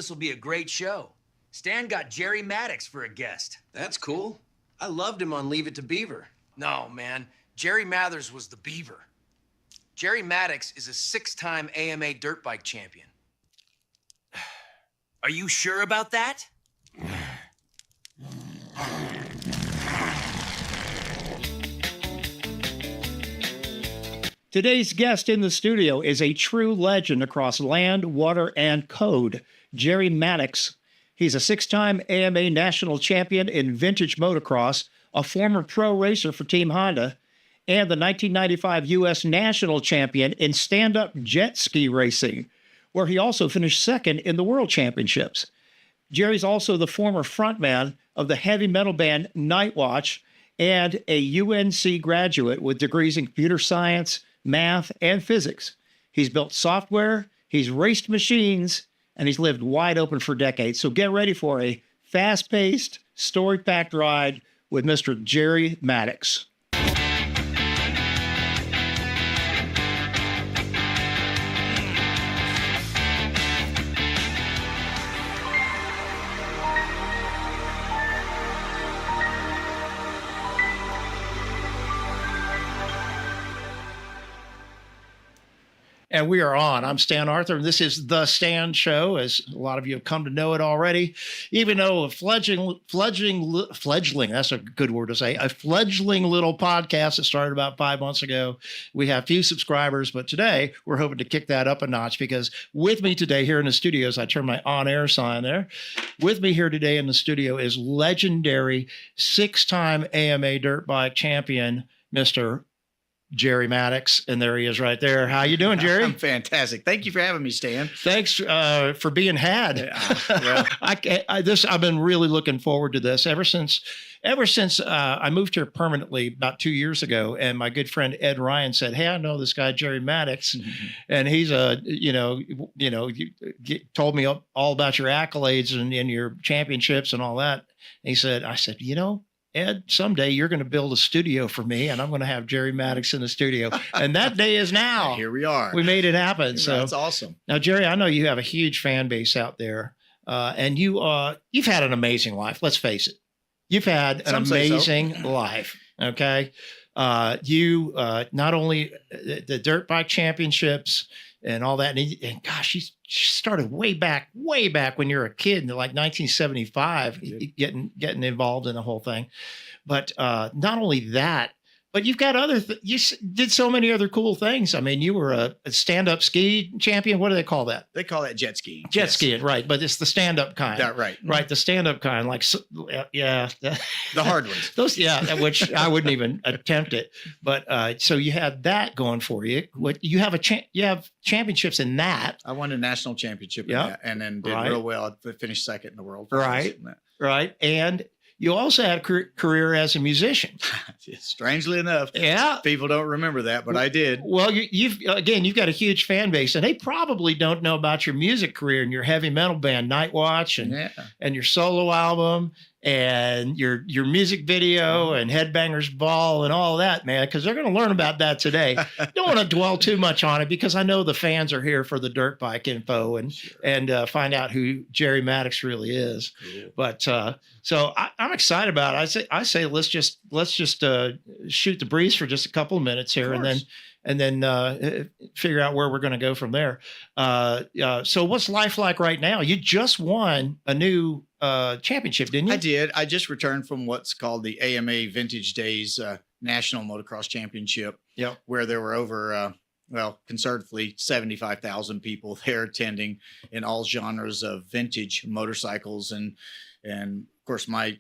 this will be a great show. Stan got Jerry Mattox for a guest. That's cool. I loved him on Leave It to Beaver. No, man. Jerry Mathers was the Beaver. Jerry Mattox is a 6-time AMA dirt bike champion. Are you sure about that? Today's guest in the studio is a true legend across land, water, and code, Jerry Mattox. He's a 6-time AMA national champion in vintage motocross, a former pro racer for Team Honda, and the 1995 U.S. national champion in stand-up jet ski racing, where he also finished second in the World Championships. Jerry's also the former frontman of the heavy metal band Nightwatch and a UNC graduate with degrees in computer science, math, and physics. He's built software, he's raced machines, and he's lived wide open for decades. So get ready for a fast-paced, story-packed ride with Mr. Jerry Mattox. And we are on. I'm Stan Arthur, and this is The Stan Show, as a lot of you have come to know it already. Even though a fledgling, that's a good word to say, a fledgling little podcast that started about 5 months ago. We have few subscribers, but today we're hoping to kick that up a notch, because with me today here in the studios, I turn my on-air sign there. With me here today in the studio is legendary 6-time AMA dirt bike champion, Mr. Jerry Mattox, and there he is right there. How you doing, Jerry? I'm fantastic. Thank you for having me, Stan. Thanks for being had. Well, I've been really looking forward to this ever since I moved here permanently about 2 years ago, and my good friend Ed Ryan said, "Hey, I know this guy Jerry Mattox, and he's told me all about your accolades and your championships and all that." And I said, Ed, someday you're going to build a studio for me, and I'm going to have Jerry Mattox in the studio. And that day is now. Here we are. We made it happen. So that's awesome. Now, Jerry, I know you have a huge fan base out there, and you've had an amazing life. Let's face it. You've had an amazing life. Okay. You not only the dirt bike championships and all that, and gosh, she started way back when you were a kid in like 1975, getting involved in the whole thing. But not only that, but you've got you did so many other cool things. I mean, you were a stand-up ski champion. What do they call that? They call that jet skiing. Jet skiing, right? But it's the stand-up kind. Right. Right, the stand-up kind, like yeah, the hard ones. Those, which I wouldn't even attempt it. But so you had that going for you. What you have you have championships in that. I won a national championship in that, and then did real well. I finished second in the world. Right. And you also had a career as a musician. Strangely enough. Yeah. People don't remember that, but I did. Well, you've got a huge fan base, and they probably don't know about your music career and your heavy metal band Nightwatch and your solo album and your music video and Headbangers Ball and all that, man, because they're going to learn about that today. Don't want to dwell too much on it, because I know the fans are here for the dirt bike info and find out who Jerry Mattox really is. Cool. But so I'm excited about it. I say let's just shoot the breeze for just a couple of minutes here, and then figure out where we're going to go from there. So what's life like right now? You just won a new championship, didn't you? I did. I just returned from what's called the AMA Vintage Days National Motocross Championship, where there were over, conservatively 75,000 people there attending in all genres of vintage motorcycles. And of course, my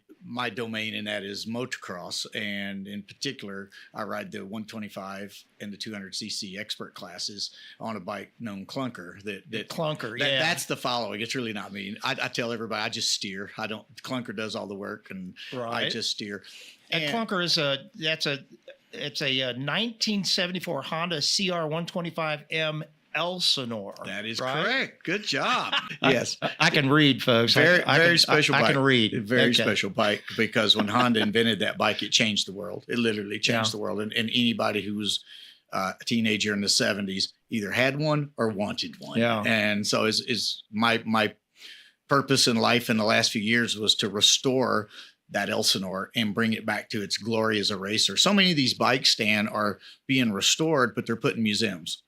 domain in that is motocross, and in particular, I ride the 125 and the 200cc expert classes on a bike known Clunker. That's the following. It's really not me. I tell everybody I just steer. Clunker does all the work, and I just steer. And Clunker is it's a 1974 Honda CR 125M Elsinore. That is correct. Good job. Yes. I can read, folks. Very special bike. I can read. Very special bike, because when Honda invented that bike, it changed the world. It literally changed the world. And anybody who was a teenager in the 70s either had one or wanted one. Yeah. And so is my purpose in life in the last few years was to restore that Elsinore and bring it back to its glory as a racer. So many of these bikes, Stan, are being restored, but they're put in museums.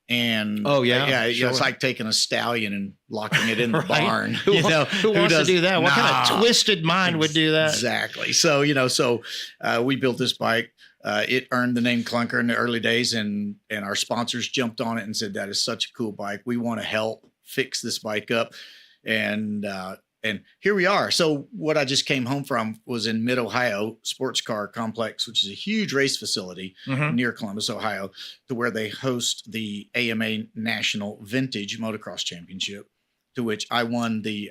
And it's like taking a stallion and locking it in the barn. Who wants to do that? What kind of twisted mind would do that? Exactly. So, we built this bike. It earned the name Clunker in the early days, and our sponsors jumped on it and said, that is such a cool bike. We want to help fix this bike up. And here we are. So what I just came home from was in Mid-Ohio Sports Car Complex, which is a huge race facility near Columbus, Ohio, to where they host the AMA National Vintage Motocross Championship, to which I won the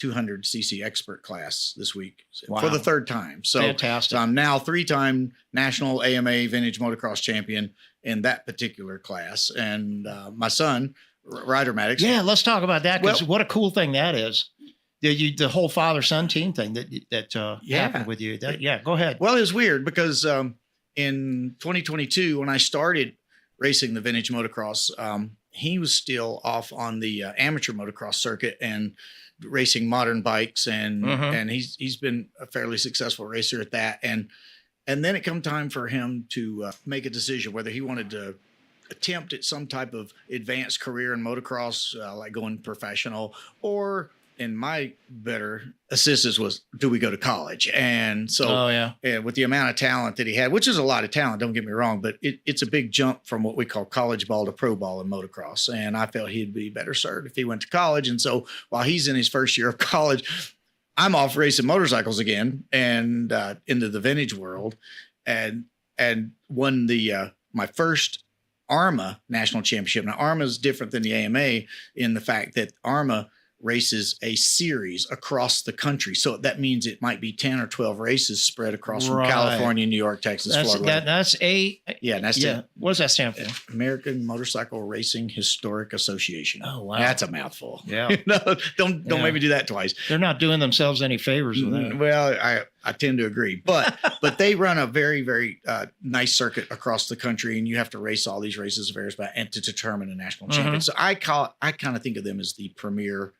200cc expert class this week for the third time. So, fantastic. So I'm now 3-time national AMA Vintage Motocross champion in that particular class. And my son, Ryder Mattox. Yeah, let's talk about that, because what a cool thing that is. The whole father-son team thing that happened with you. Go ahead. Well, it was weird because in 2022, when I started racing the vintage motocross, he was still off on the amateur motocross circuit and racing modern bikes, and he's been a fairly successful racer at that. And then it come time for him to make a decision whether he wanted to attempt at some type of advanced career in motocross, like going professional, or in my better assistance was, do we go to college? And so with the amount of talent that he had, which is a lot of talent, don't get me wrong, but it's a big jump from what we call college ball to pro ball in motocross. And I felt he'd be better served if he went to college. And so while he's in his first year of college, I'm off racing motorcycles again and into the vintage world, and won the my first ARMA national championship. Now, ARMA is different than the AMA in the fact that ARMA races a series across the country. So that means it might be 10 or 12 races spread across from California, New York, Texas, Florida. That's what does that stand for? American Motorcycle Racing Historic Association. Oh, wow. That's a mouthful. Yeah. Don't make me do that twice. They're not doing themselves any favors with that. Well, I tend to agree, but they run a very, very nice circuit across the country, and you have to race all these races of various and to determine a national champion. So I kind of think of them as the premier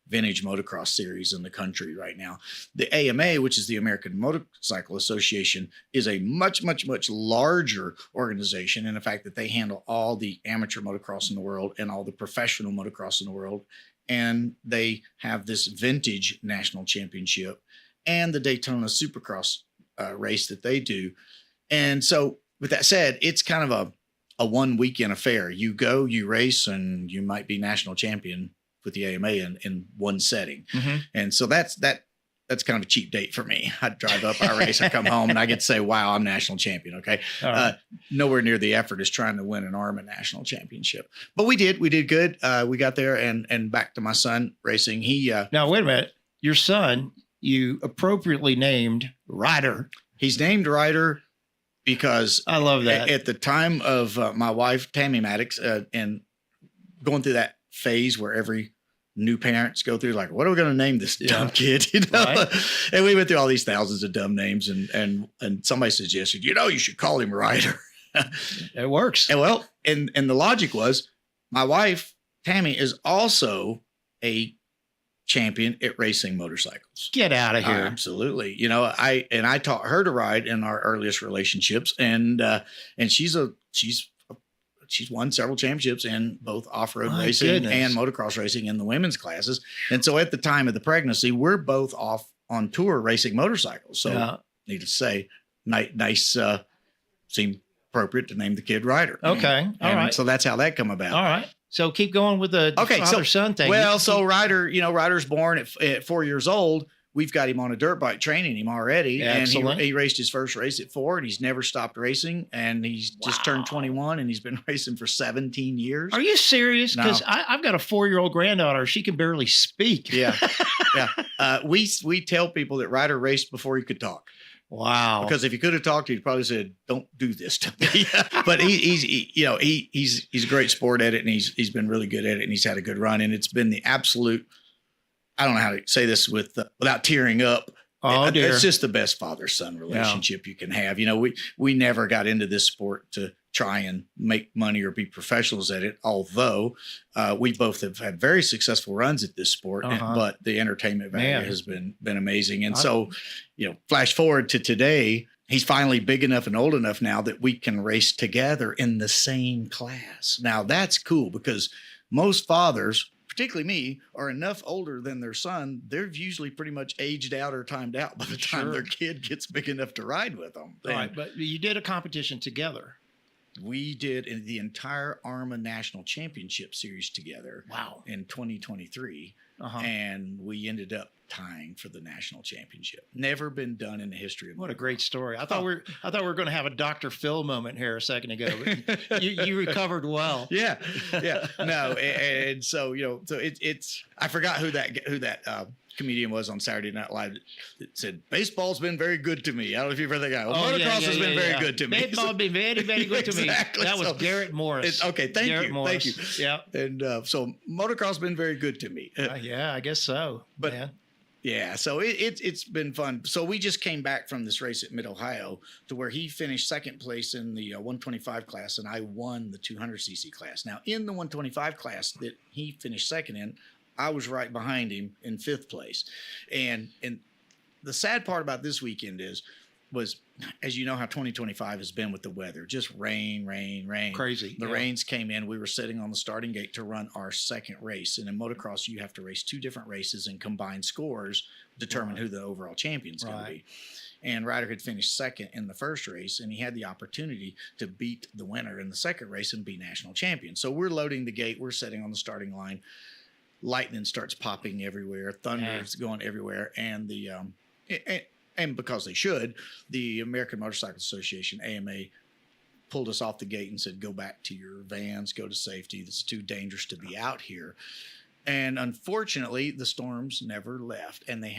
vintage motocross series in the country right now. The AMA, which is the American Motorcycle Association, is a much, much, much larger organization in the fact that they handle all the amateur motocross in the world and all the professional motocross in the world. And they have this vintage national championship and the Daytona Supercross race that they do. And so with that said, it's kind of a one weekend affair. You go, you race, and you might be national champion with the AMA in one setting. And so that's kind of a cheap date for me. I drive up, I race, I come home, and I get to say, wow, I'm national champion. Okay. Nowhere near the effort as trying to win an ARMA national championship, but we did good. We got there and back to my son racing. Now, wait a minute. Your son, you appropriately named Ryder. He's named Ryder because I love that. At the time of my wife, Tammy Mattox, and going through that phase where every new parents go through, like, what are we going to name this dumb kid? Right. And we went through all these thousands of dumb names, and somebody suggested, you should call him Ryder. It works. And the logic was, my wife Tammy is also a champion at racing motorcycles. Get out of here. Absolutely. I taught her to ride in our earliest relationships, and she's won several championships in both off-road racing and motocross racing in the women's classes. And so at the time of the pregnancy, we're both off on tour racing motorcycles. So needless to say, nice, seemed appropriate to name the kid Ryder. Okay. All right. So that's how that come about. All right. So keep going with the father-son thing. Well, so Ryder's born at 4 years old. We've got him on a dirt bike training him already. Excellent. And he raced his first race at 4, and he's never stopped racing. And he's just turned 21, and he's been racing for 17 years. Are you serious? No. Because I've got a 4-year-old granddaughter. She can barely speak. Yeah. We tell people that Ryder raced before he could talk. Wow. Because if he could have talked, he'd probably said, "Don't do this to me." But he's a great sport at it, and he's been really good at it, and he's had a good run, and it's been the absolute. I don't know how to say this without tearing up. Oh, dear. It's just the best father-son relationship you can have. We never got into this sport to try and make money or be professionals at it. Although we both have had very successful runs at this sport, but the entertainment value has been amazing. And so, flash forward to today, he's finally big enough and old enough now that we can race together in the same class. Now that's cool because most fathers, particularly me, are enough older than their son. They're usually pretty much aged out or timed out by the time their kid gets big enough to ride with them. Right, but you did a competition together. We did the entire ARMA National Championship Series together. Wow. In 2023. And we ended up tying for the national championship. Never been done in the history of What a great story. I thought we were going to have a Dr. Phil moment here a second ago, but you recovered well. Yeah. No, and so so it's I forgot who that comedian was on Saturday Night Live that said, baseball's been very good to me. I don't know if you've heard that guy. Motocross has been very good to me. Baseball's been very, very good to me. That was Garrett Morris. Thank you. Yeah. And so motocross has been very good to me. Yeah, I guess so. But yeah, so it's been fun. So we just came back from this race at Mid-Ohio to where he finished second place in the 125 class, and I won the 200cc class. Now, in the 125 class that he finished second in, I was right behind him in fifth place. And the sad part about this weekend was, as you know, how 2025 has been with the weather, just rain. Crazy. The rains came in. We were sitting on the starting gate to run our second race. And in motocross, you have to race two different races and combine scores, determine who the overall champion's going to be. And Ryder had finished second in the first race, and he had the opportunity to beat the winner in the second race and be national champion. So we're loading the gate. We're sitting on the starting line. Lightning starts popping everywhere. Thunder's going everywhere. And and because they should, the American Motorcycle Association, AMA, pulled us off the gate and said, go back to your vans, go to safety. It's too dangerous to be out here. And unfortunately, the storms never left, and they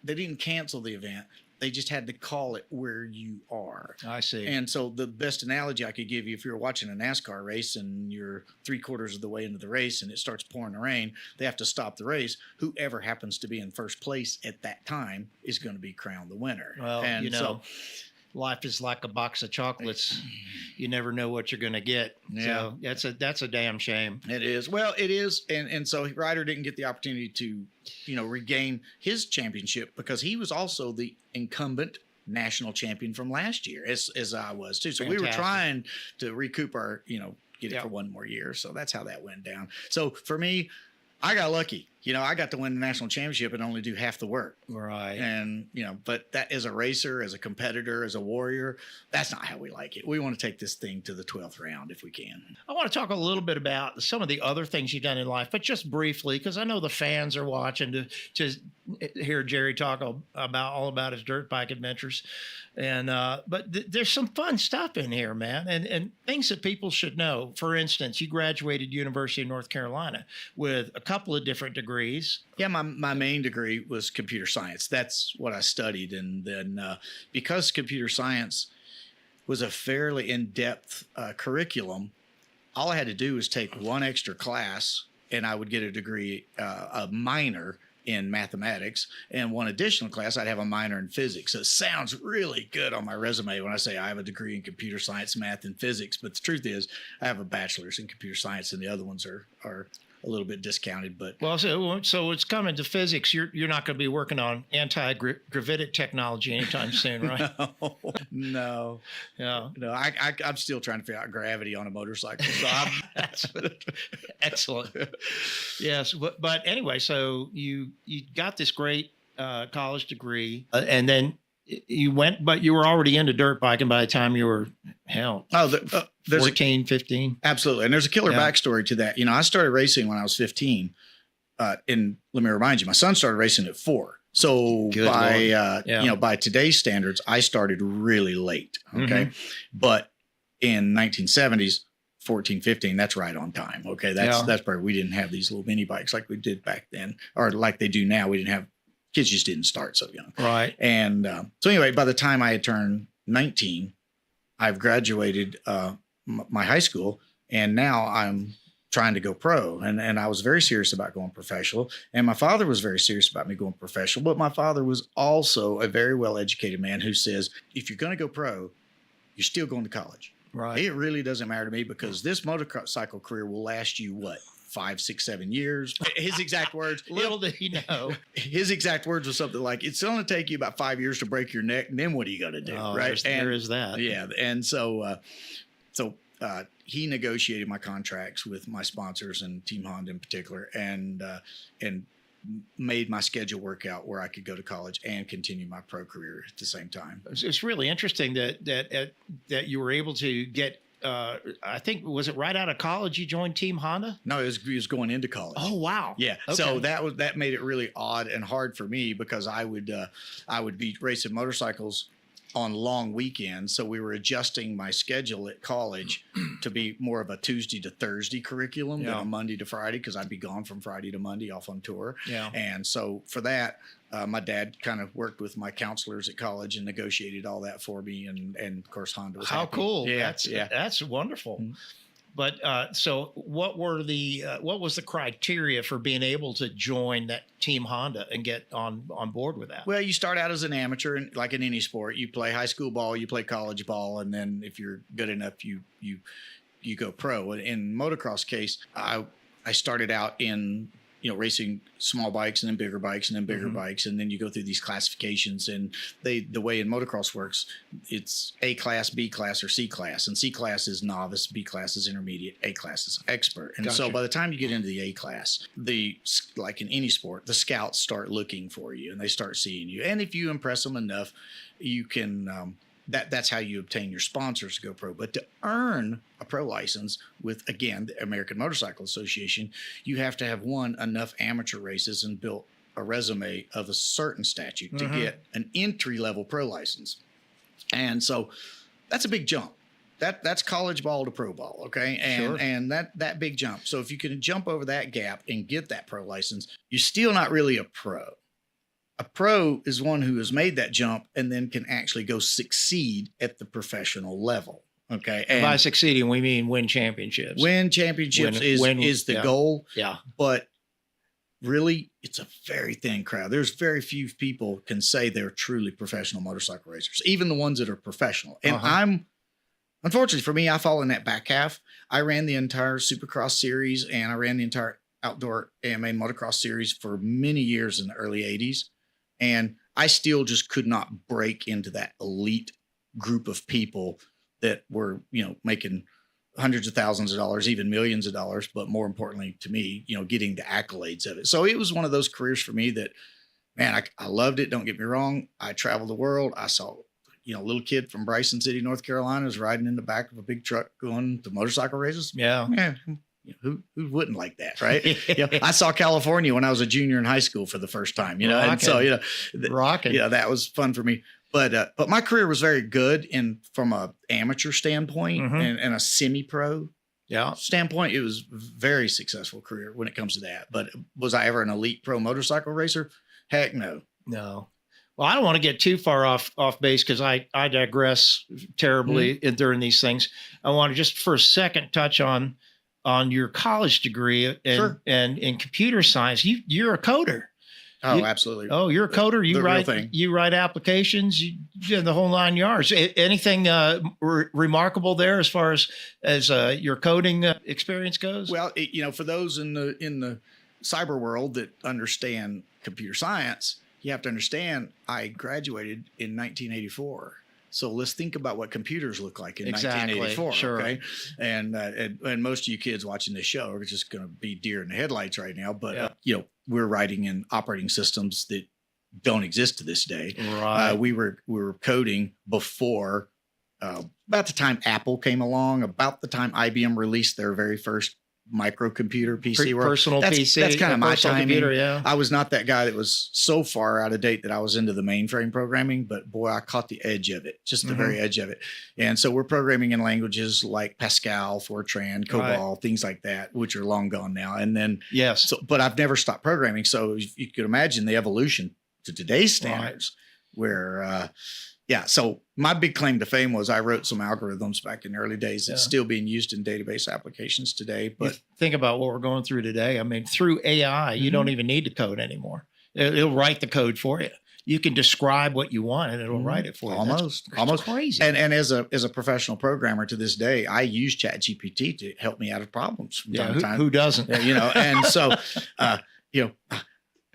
didn't cancel the event. They just had to call it where you are. I see. And so the best analogy I could give you, if you're watching a NASCAR race and you're 3/4 of the way into the race and it starts pouring the rain, they have to stop the race. Whoever happens to be in first place at that time is going to be crowned the winner. Well, and life is like a box of chocolates. You never know what you're going to get. Yeah. So that's a damn shame. It is. Well, it is. And so Ryder didn't get the opportunity to, regain his championship because he was also the incumbent national champion from last year, as I was too. So we were trying to recoup our, get it for one more year. So that's how that went down. So for me, I got lucky. I got to win the national championship and only do half the work. Right. And, but that as a racer, as a competitor, as a warrior, that's not how we like it. We want to take this thing to the 12th round if we can. I want to talk a little bit about some of the other things you've done in life, but just briefly, because I know the fans are watching to hear Jerry talk all about his dirt bike adventures. And but there's some fun stuff in here, man, and things that people should know. For instance, you graduated University of North Carolina with a couple of different degrees. Yeah, my main degree was computer science. That's what I studied. And then because computer science was a fairly in-depth curriculum, all I had to do was take one extra class and I would get a degree, a minor in mathematics, and one additional class, I'd have a minor in physics. So it sounds really good on my resume when I say I have a degree in computer science, math, and physics. But the truth is I have a bachelor's in computer science, and the other ones are a little bit discounted, but so it's coming to physics. You're not going to be working on anti-gravitic technology anytime soon, right? No. I'm still trying to figure out gravity on a motorcycle. So That's excellent. Yes, but anyway, so you got this great college degree, and then you went, but you were already into dirt biking by the time you were 14, 15. Absolutely. And there's a killer backstory to that. I started racing when I was 15. And let me remind you, my son started racing at 4. So by today's standards, I started really late. Okay. Mm-hmm. But in 1970s, 14, 15, that's right on time. Okay. That's probably, we didn't have these little mini bikes like we did back then, or like they do now. We didn't have, kids just didn't start so young. Right. And so anyway, by the time I had turned 19, I've graduated my high school, and now I'm trying to go pro. And I was very serious about going professional. And my father was very serious about me going professional. But my father was also a very well-educated man who says, if you're going to go pro, you're still going to college. Right. It really doesn't matter to me because this motorcycle career will last you what, 5, 6, 7 years. His exact words. Little did he know. His exact words was something like, "It's going to take you about 5 years to break your neck, and then what are you going to do?" Oh, right? there is that. Yeah, and so he negotiated my contracts with my sponsors and Team Honda in particular, and made my schedule work out where I could go to college and continue my pro career at the same time. It's really interesting that you were able to get. I think, was it right out of college you joined Team Honda? No, it was going into college. Oh wow! Yeah, Okay. so that made it really odd and hard for me because I would be racing motorcycles on long weekends. So we were adjusting my schedule at college to be more of a Tuesday to Thursday curriculum than a Monday to Friday, because I'd be gone from Friday to Monday off on tour. Yeah. And so for that, my dad kind of worked with my counselors at college and negotiated all that for me. And of course, Honda was How happy. cool! Yeah, That's wonderful. Mhm. But so, what was the criteria for being able to join that Team Honda and get on board with that? Well, you start out as an amateur, and like in any sport, you play high school ball, you play college ball, and then if you're good enough, you go pro. In motocross case, I started out in racing small bikes and then bigger bikes and then bigger bikes, and then you go through these classifications. And the way in motocross works, it's A class, B class, or C class. And C class is novice, B class is intermediate, A class is expert. And so Gotcha. by the time you get into the A class, like in any sport, the scouts start looking for you and they start seeing you. And if you impress them enough, you can that's how you obtain your sponsors to go pro. But to earn a pro license with, again, the American Motorcycle Association, you have to have won enough amateur races and built a resume of a certain statute to get an entry-level pro license. And so that's a big jump. That's college ball to pro ball, okay? And that big jump. So if you can jump over that gap and get that pro license, you're still not really a pro. A pro is one who has made that jump and then can actually go succeed at the professional level. Okay. And by succeeding, we mean win championships. win championships is the goal. Yeah. But really, it's a very thin crowd. There's very few people can say they're truly professional motorcycle racers, even the ones that are professional. And unfortunately for me, I fall in that back half. I ran the entire Supercross series and I ran the entire outdoor AMA motocross series for many years in the early 80s. And I still just could not break into that elite group of people that were, making hundreds of thousands of dollars, even millions of dollars. But more importantly to me, getting the accolades of it. So it was one of those careers for me that, man, I loved it. Don't get me wrong. I traveled the world. I saw, a little kid from Bryson City, North Carolina, was riding in the back of a big truck going to motorcycle races. Yeah. Who wouldn't like that, right? I saw California when I was a junior in high school for the first time, and so rocking. That was fun for me. But my career was very good from a amateur standpoint and a semi-pro standpoint. It was a very successful career when it comes to that. But was I ever an elite pro motorcycle racer? Heck no. No. Well, I don't want to get too far off base because I digress terribly during these things. I want to just for a second touch on your college degree and in computer science. You're a coder. Oh, absolutely. Oh, you're a coder. You write applications. You do the whole 9 yards. Anything remarkable there as far as your coding experience goes? Well, for those in the cyber world that understand computer science, you have to understand I graduated in 1984. So let's think about what computers look like in 1984. Sure. Okay. And most of you kids watching this show are just going to be deer in the headlights right now. But, we're writing in operating systems that don't exist to this day. Right. We were coding before, about the time Apple came along, about the time IBM released their very first microcomputer PC. Personal PC. That's kind of my personal timing. computer, yeah. I was not that guy that was so far out of date that I was into the mainframe programming, but boy, I caught the edge of it, just the very edge of it. And so we're programming in languages like Pascal, Fortran, COBOL, things like that, which are long gone now. And then, but I've never stopped programming. So you could imagine the evolution to today's standards where, so my big claim to fame was I wrote some algorithms back in the early days that's still being used in database applications today. But think about what we're going through today. I mean, through AI, you don't even need to code anymore. It'll write the code for you. you can describe what you want and it'll write it for you. Almost. That's crazy. And as a professional programmer to this day, I use ChatGPT to help me out of problems from time to time. Who doesn't? Yeah, and so,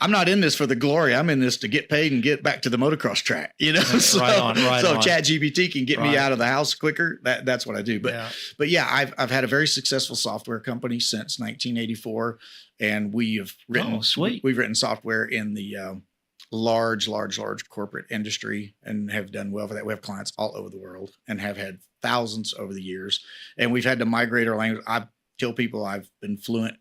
I'm not in this for the glory. I'm in this to get paid and get back to the motocross track, So, right on. ChatGPT can get me out of the house quicker. That's what I do. But I've had a very successful software company since 1984, and we've written we've written software in the large corporate industry and have done well for that. We have clients all over the world and have had thousands over the years, and we've had to migrate our language. I tell people I've been fluent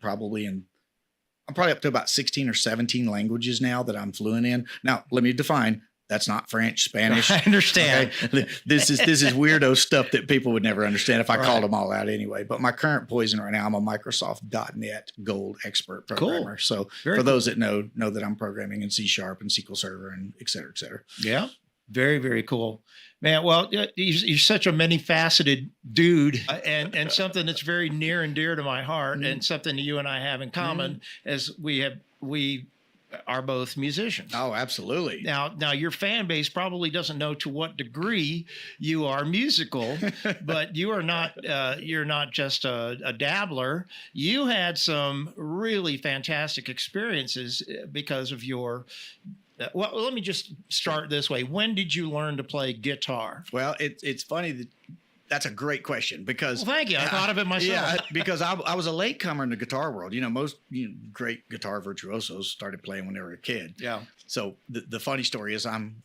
I'm probably up to about 16 or 17 languages now that I'm fluent in. Now, let me define. That's not French, Spanish. I understand. Okay? This is weirdo stuff that people would never understand if I called them all out anyway. But my current poison right now, I'm a Microsoft.NET Gold expert programmer. So for those that know that I'm programming in C# and SQL Server and et cetera, et cetera. Yeah. Very, very cool, man. Well, you're such a many-faceted dude, and something that's very near and dear to my heart, and something that you and I have in common, as we are both musicians. Oh, absolutely. Now, your fan base probably doesn't know to what degree you are musical, but you are not. You're not just a dabbler. You had some really fantastic experiences because of your. Well, let me just start this way. When did you learn to play guitar? Well, it's funny that's a great question because. Well, thank you. I thought of it myself. Yeah, because I was a latecomer in the guitar world. Most great guitar virtuosos started playing when they were a kid. Yeah. So the funny story is I'm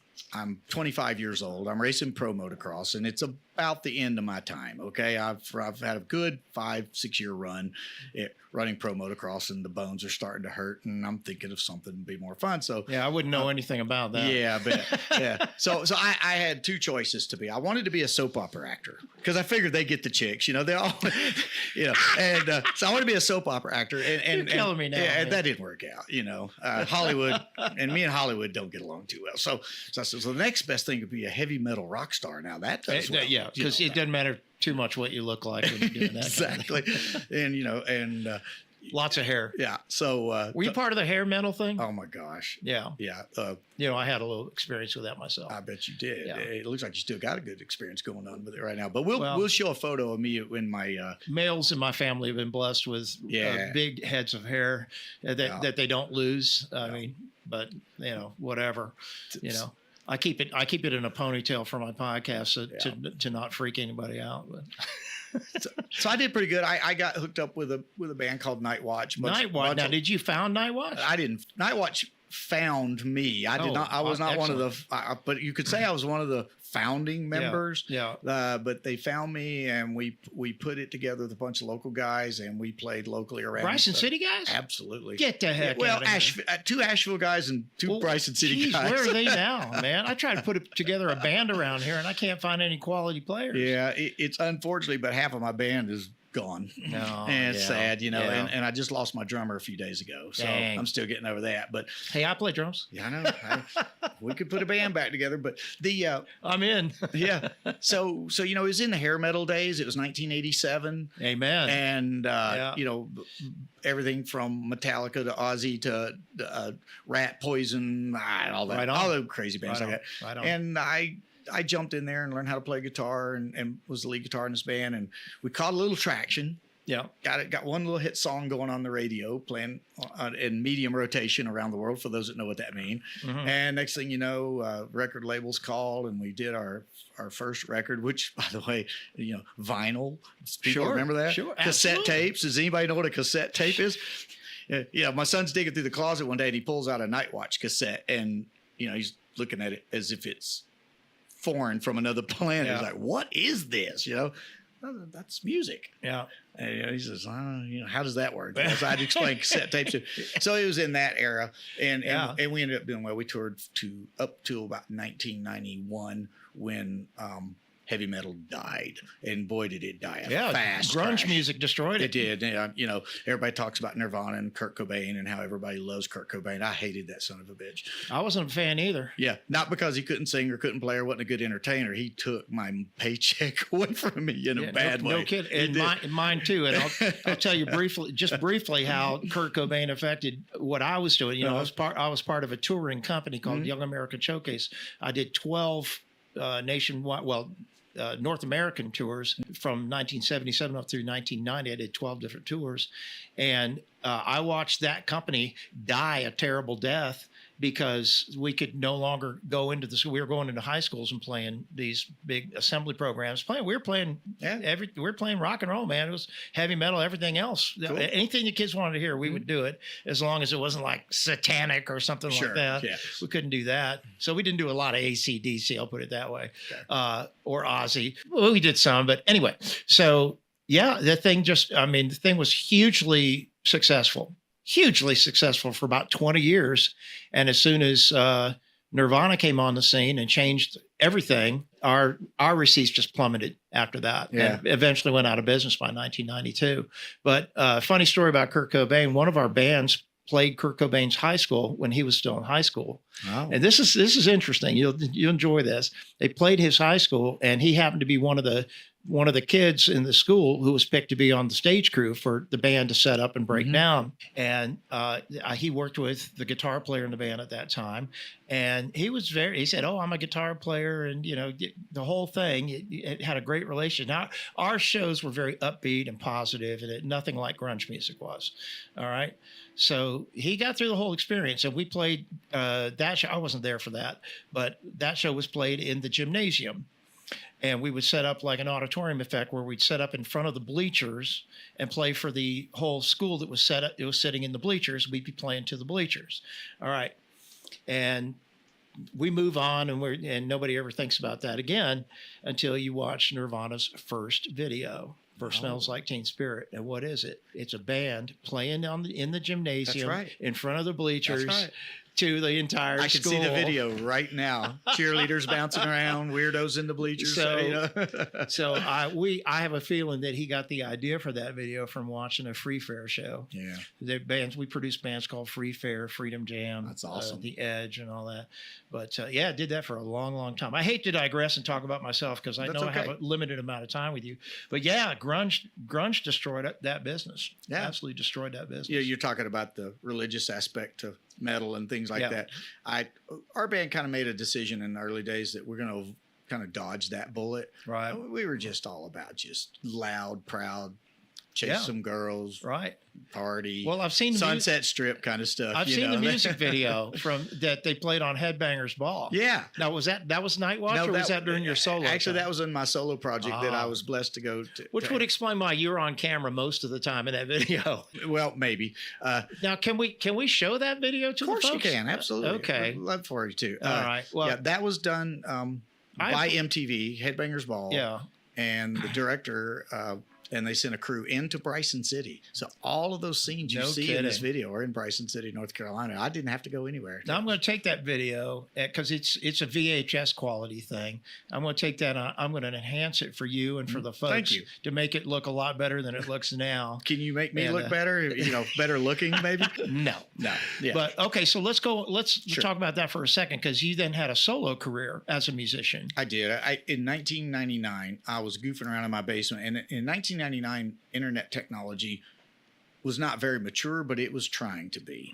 25 years old. I'm racing pro motocross, and it's about the end of my time. Okay, I've had a good 5-6 year run running pro motocross, and the bones are starting to hurt, and I'm thinking of something to be more fun. So yeah, I wouldn't know anything about that. Yeah, but yeah. So I had two choices to be. I wanted to be a soap opera actor because I figured they get the chicks. They all, and so I wanted to be a soap opera actor. And you're killing me now. Yeah, and that didn't work out. Hollywood and me and Hollywood don't get along too well. So the next best thing would be a heavy metal rock star. Now that does well. Yeah, because it doesn't matter too much what you look like when you're doing that. Exactly. And lots of hair. Yeah. So were you part of the hair metal thing? Oh my gosh. Yeah. Yeah. I had a little experience with that myself. I bet you did. Yeah. It looks like you still got a good experience going on with it right now. But we'll show a photo of me when my males in my family have been blessed with big heads of hair that they don't lose. I mean, but whatever. I keep it in a ponytail for my podcast to not freak anybody out. But. So I did pretty good. I got hooked up with a band called Night Watch. Night Watch. Now, did you found Night Watch? I didn't. Night Watch found me. I did not. I was not one of the. But you could say I was one of the founding members. Yeah. But they found me, and we put it together with a bunch of local guys, and we played locally around. Bryson City guys? Absolutely. Get the heck out of here. Two Asheville guys and two Bryson City guys. Where are they now, man? I tried to put together a band around here, and I can't find any quality players. Yeah, it's unfortunately, but half of my band is gone. No, and it's sad, and I just lost my drummer a few days ago. So I'm still getting over that. But hey, I play drums. Yeah, I know. We could put a band back together, but I'm in. Yeah. So it was in the hair metal days. It was 1987. Amen. And everything from Metallica to Ozzy to Rat, Poison, all that, all the crazy bands like that. Right on. And I jumped in there and learned how to play guitar and was the lead guitar in this band, and we caught a little traction. Yeah. Got one little hit song going on the radio, playing in medium rotation around the world, for those that know what that means. Mm-hmm. And next thing you know, record labels called, and we did our first record, which, by the way, vinyl. People remember that? Sure. Cassette Absolutely. tapes. Does anybody know what a cassette tape is? Yeah. My son's digging through the closet one day, and he pulls out a Night Watch cassette, and he's looking at it as if it's foreign from another planet. Yeah. He's like, "What is this?" That's music. Yeah. And he says, how does that work? So I'd explain cassette tapes. So it was in that era. And we ended up doing well. We toured up to about 1991 when heavy metal died, and boy, did it die a Yeah, fast grunge crash. music destroyed It it. did. You know, everybody talks about Nirvana and Kurt Cobain and how everybody loves Kurt Cobain. I hated that son of a bitch. I wasn't a fan either. Yeah, not because he couldn't sing or couldn't play or wasn't a good entertainer. He took my paycheck away from me in a bad way. No kid, He and did. mine too. And I'll tell you briefly how Kurt Cobain affected what I was doing. You know, I was part of a touring company called Young American Showcase. I did 12 nationwide, North American tours from 1977 up through 1990. I did 12 different tours, and I watched that company die a terrible death because we could no longer go into the school. We were going into high schools and playing these big assembly programs. We were playing we were playing rock and roll, man. It was heavy metal, everything else. Cool. Anything the kids wanted to hear, we would do it, as long as it wasn't like satanic or something like that. Yeah. We couldn't do that. So we didn't do a lot of AC/DC, I'll put it that way, or Ozzy. Well, we did some, but anyway. So yeah, the thing was hugely successful for about 20 years. And as soon as Nirvana came on the scene and changed everything, our receipts just plummeted after that. Yeah. And eventually went out of business by 1992. But funny story about Kurt Cobain, one of our bands played Kurt Cobain's high school when he was still in high school. Oh. And this is interesting. You'll enjoy this. They played his high school, and he happened to be one of the kids in the school who was picked to be on the stage crew for the band to set up and break down. And he worked with the guitar player in the band at that time. And he said, "Oh, I'm a guitar player." And, you know, the whole thing, it had a great relation. Now, our shows were very upbeat and positive, and nothing like grunge music was. All right. So he got through the whole experience, and we played that show. I wasn't there for that, but that show was played in the gymnasium. And we would set up like an auditorium effect where we'd set up in front of the bleachers and play for the whole school that was set up. It was sitting in the bleachers. We'd be playing to the bleachers. All right. And we move on, and nobody ever thinks about that again until you watch Nirvana's first video. Smells Like Teen Spirit. And what is it? It's a band playing in the gymnasium in front of the bleachers to the entire school. I can see the video right now. Cheerleaders bouncing around, weirdos in the bleachers. So I have a feeling that he got the idea for that video from watching a Free Fair show. Yeah. We produced bands called Free Fair, Freedom Jam. That's awesome. The Edge and all that. But I did that for a long, long time. I hate to digress and talk about myself because I know I have a limited amount of time with you. But yeah, grunge destroyed that business. Yeah. Absolutely destroyed that business. Yeah, you're talking about the religious aspect of metal and things like that. Our band kind of made a decision in the early days that we're going to kind of dodge that bullet. Right. We were just all about just loud, proud, chase some girls, party. Well, I've seen the Sunset Strip kind of stuff. I've seen the music video that they played on Headbangers Ball. Yeah. Now was that Night Watch, or was that during your solo? Actually, that was in my solo project that I was blessed to go to. Which would explain why you were on camera most of the time in that video. Well, maybe. Now, can we show that video to the folks? Of course you can. Absolutely. Okay. I'd love for you to. All right. Well, yeah, that was done by MTV, Headbangers Ball. Yeah. And the director, and they sent a crew into Bryson City. So all of those scenes you see in this video are in Bryson City, North Carolina. I didn't have to go anywhere. Now I'm going to take that video because it's a VHS quality thing. I'm going to take that. I'm going to enhance it for you and for the folks to make it look a lot better than it looks now. Can you make me look better? Better looking maybe? No. Yeah. But okay, so let's go. Let's talk about that for a second, because you then had a solo career as a musician. I did. In 1999, I was goofing around in my basement, and in 1999, internet technology was not very mature, but it was trying to be.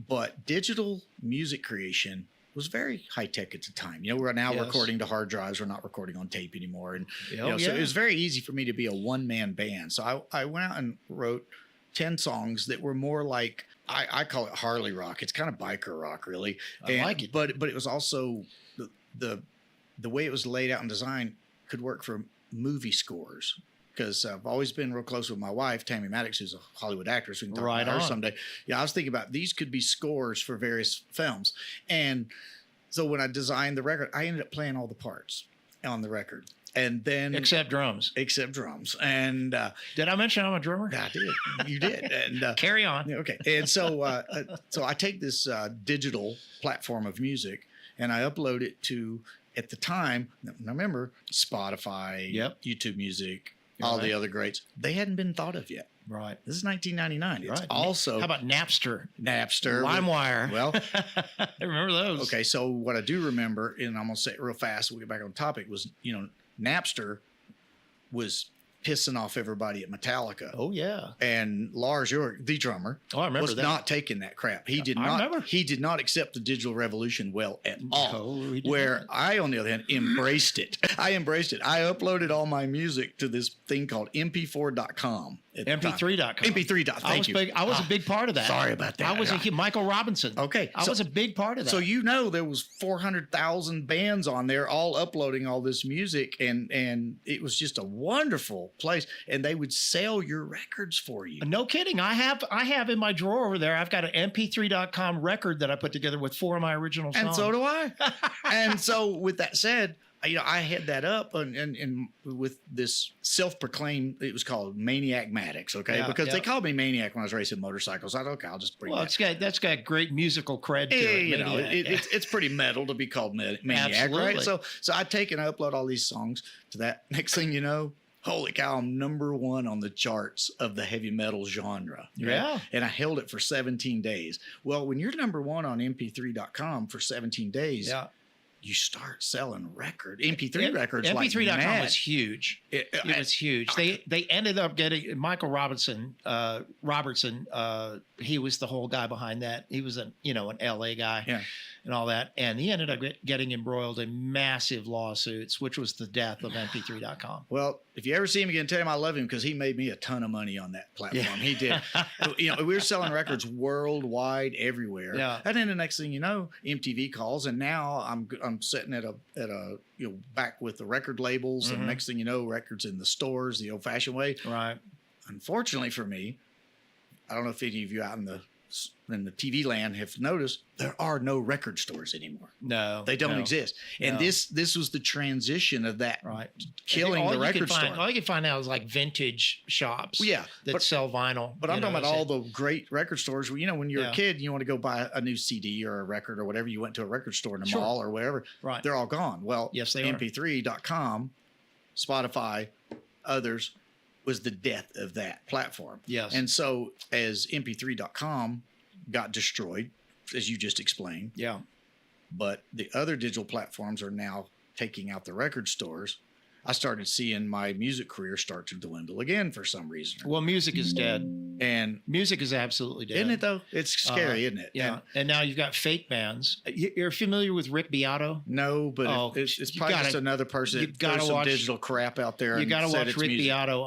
But digital music creation was very high tech at the time. We're now recording to hard drives. We're not recording on tape anymore. And so it was very easy for me to be a one-man band. So I went out and wrote 10 songs that were more like, I call it Harley rock. It's kind of biker rock, really. I like it. But it was also the way it was laid out and designed could work for movie scores. Because I've always been real close with my wife, Jerry Mattox, who's a Hollywood actress. We can talk about her someday. Yeah, I was thinking about these could be scores for various films. And so when I designed the record, I ended up playing all the parts on the record. And then except drums. And did I mention I'm a drummer? I did. You did. And carry on. Okay. And so so I take this digital platform of music and I upload it to at the time, now remember Spotify, Yep. YouTube Music, all the other greats, they hadn't been thought of yet. Right. This is 1999. It's Right. also How about Napster? Napster. LimeWire. Well, I remember those. okay. So what I do remember, and I'm going to say it real fast, we'll get back on topic, was, Napster was pissing off everybody at Metallica. Oh, yeah. And Lars Ulrich, the drummer, Oh, I remember was that. not taking that crap. He did I not. remember. He did not accept the digital revolution well at all. No, he did where not. I, on the other hand, embraced it. I embraced it. I uploaded all my music to this thing called MP4.com. MP3.com. MP3. Thank you. I was a big part of that. Sorry about that. I was Michael Robinson. Okay, I was a big part of that. So there was 400,000 bands on there, all uploading all this music, and it was just a wonderful place. And they would sell your records for you. No kidding. I have in my drawer over there, I've got an MP3.com record that I put together with 4 of my original songs. And so do I. And so with that said, I had that up and with this self-proclaimed, it was called Maniac Mattox, okay? Yeah, because yeah. they called me Maniac when I was racing motorcycles. I thought, okay, I'll just bring Well, that. that's got great musical cred to it. Maniac. It's pretty metal to be called Maniac, Absolutely. right? So I take and I upload all these songs to that. Next thing you know, holy cow, I'm #1 on the charts of the heavy metal genre. right? Yeah. And I held it for 17 days. Well, when you're #1 on MP3.com for 17 days, Yeah. you start selling MP3 records. MP3.com like mad. was huge. It was huge. They ended up getting Michael Robertson. He was the whole guy behind that. He was an LA guy, Yeah. and all that. And he ended up getting embroiled in massive lawsuits, which was the death of MP3.com. Well, if you ever see him again, tell him I love him because he made me a ton of money on that platform. He did. We were selling records worldwide, everywhere. Yeah. And then the next thing you know, MTV calls, and now I'm sitting at a back with the record labels, and next thing you know, records in the stores the old-fashioned way. Right. Unfortunately for me, I don't know if any of you out in the TV land have noticed, there are no record stores anymore. No, They don't no. exist. And No. this was the transition of that Right. killing All the you record can find, store. All you can find now is like vintage shops. Yeah, that but- sell vinyl. But I'm talking about all the great record stores. When you're Yeah. a kid, you want to go buy a new CD or a record or whatever. You went to a record store in the Sure. mall or wherever. Right. They're all gone. Well, Yes, they are. MP3.com, Spotify, others was the death of that platform. Yes. And so as MP3.com got destroyed, as you just explained, Yeah. but the other digital platforms are now taking out the record stores. I started seeing my music career start to dwindle again for some reason. Well, music is dead. And Music is absolutely dead. isn't it though? It's scary, isn't it? Yeah. And now you've got fake bands. You're familiar with Rick Beato? No, but Oh, it's you probably just gotta- another person you that gotta throws some watch- digital crap out there. You and got to said watch it's Rick music. Beato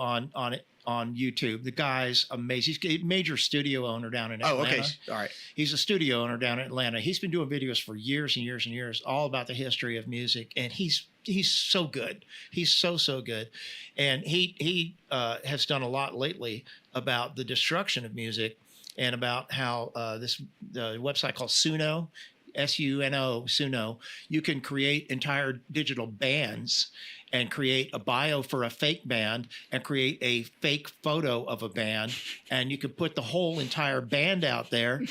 on YouTube. The guy's amazing. He's a major studio owner down in Atlanta. Oh, okay. All right. He's a studio owner down in Atlanta. He's been doing videos for years and years and years, all about the history of music, and he's so good. He's so good, and he has done a lot lately about the destruction of music and about how the website called Suno. Suno, you can create entire digital bands and create a bio for a fake band and create a fake photo of a band, and you can put the whole entire band out there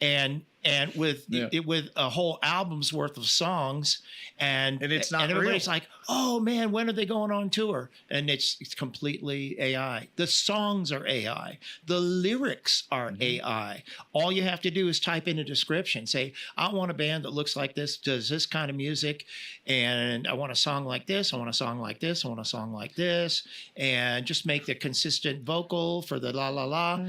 and with with a whole album's worth of songs, and it's not everybody's real. like, oh man, when are they going on tour? And it's completely AI. The songs are AI. The lyrics are AI. All you have to do is type in a description. Say, I want a band that looks like this, does this kind of music, and I want a song like this. I want a song like this. I want a song like this, and just make the consistent vocal for the la la la.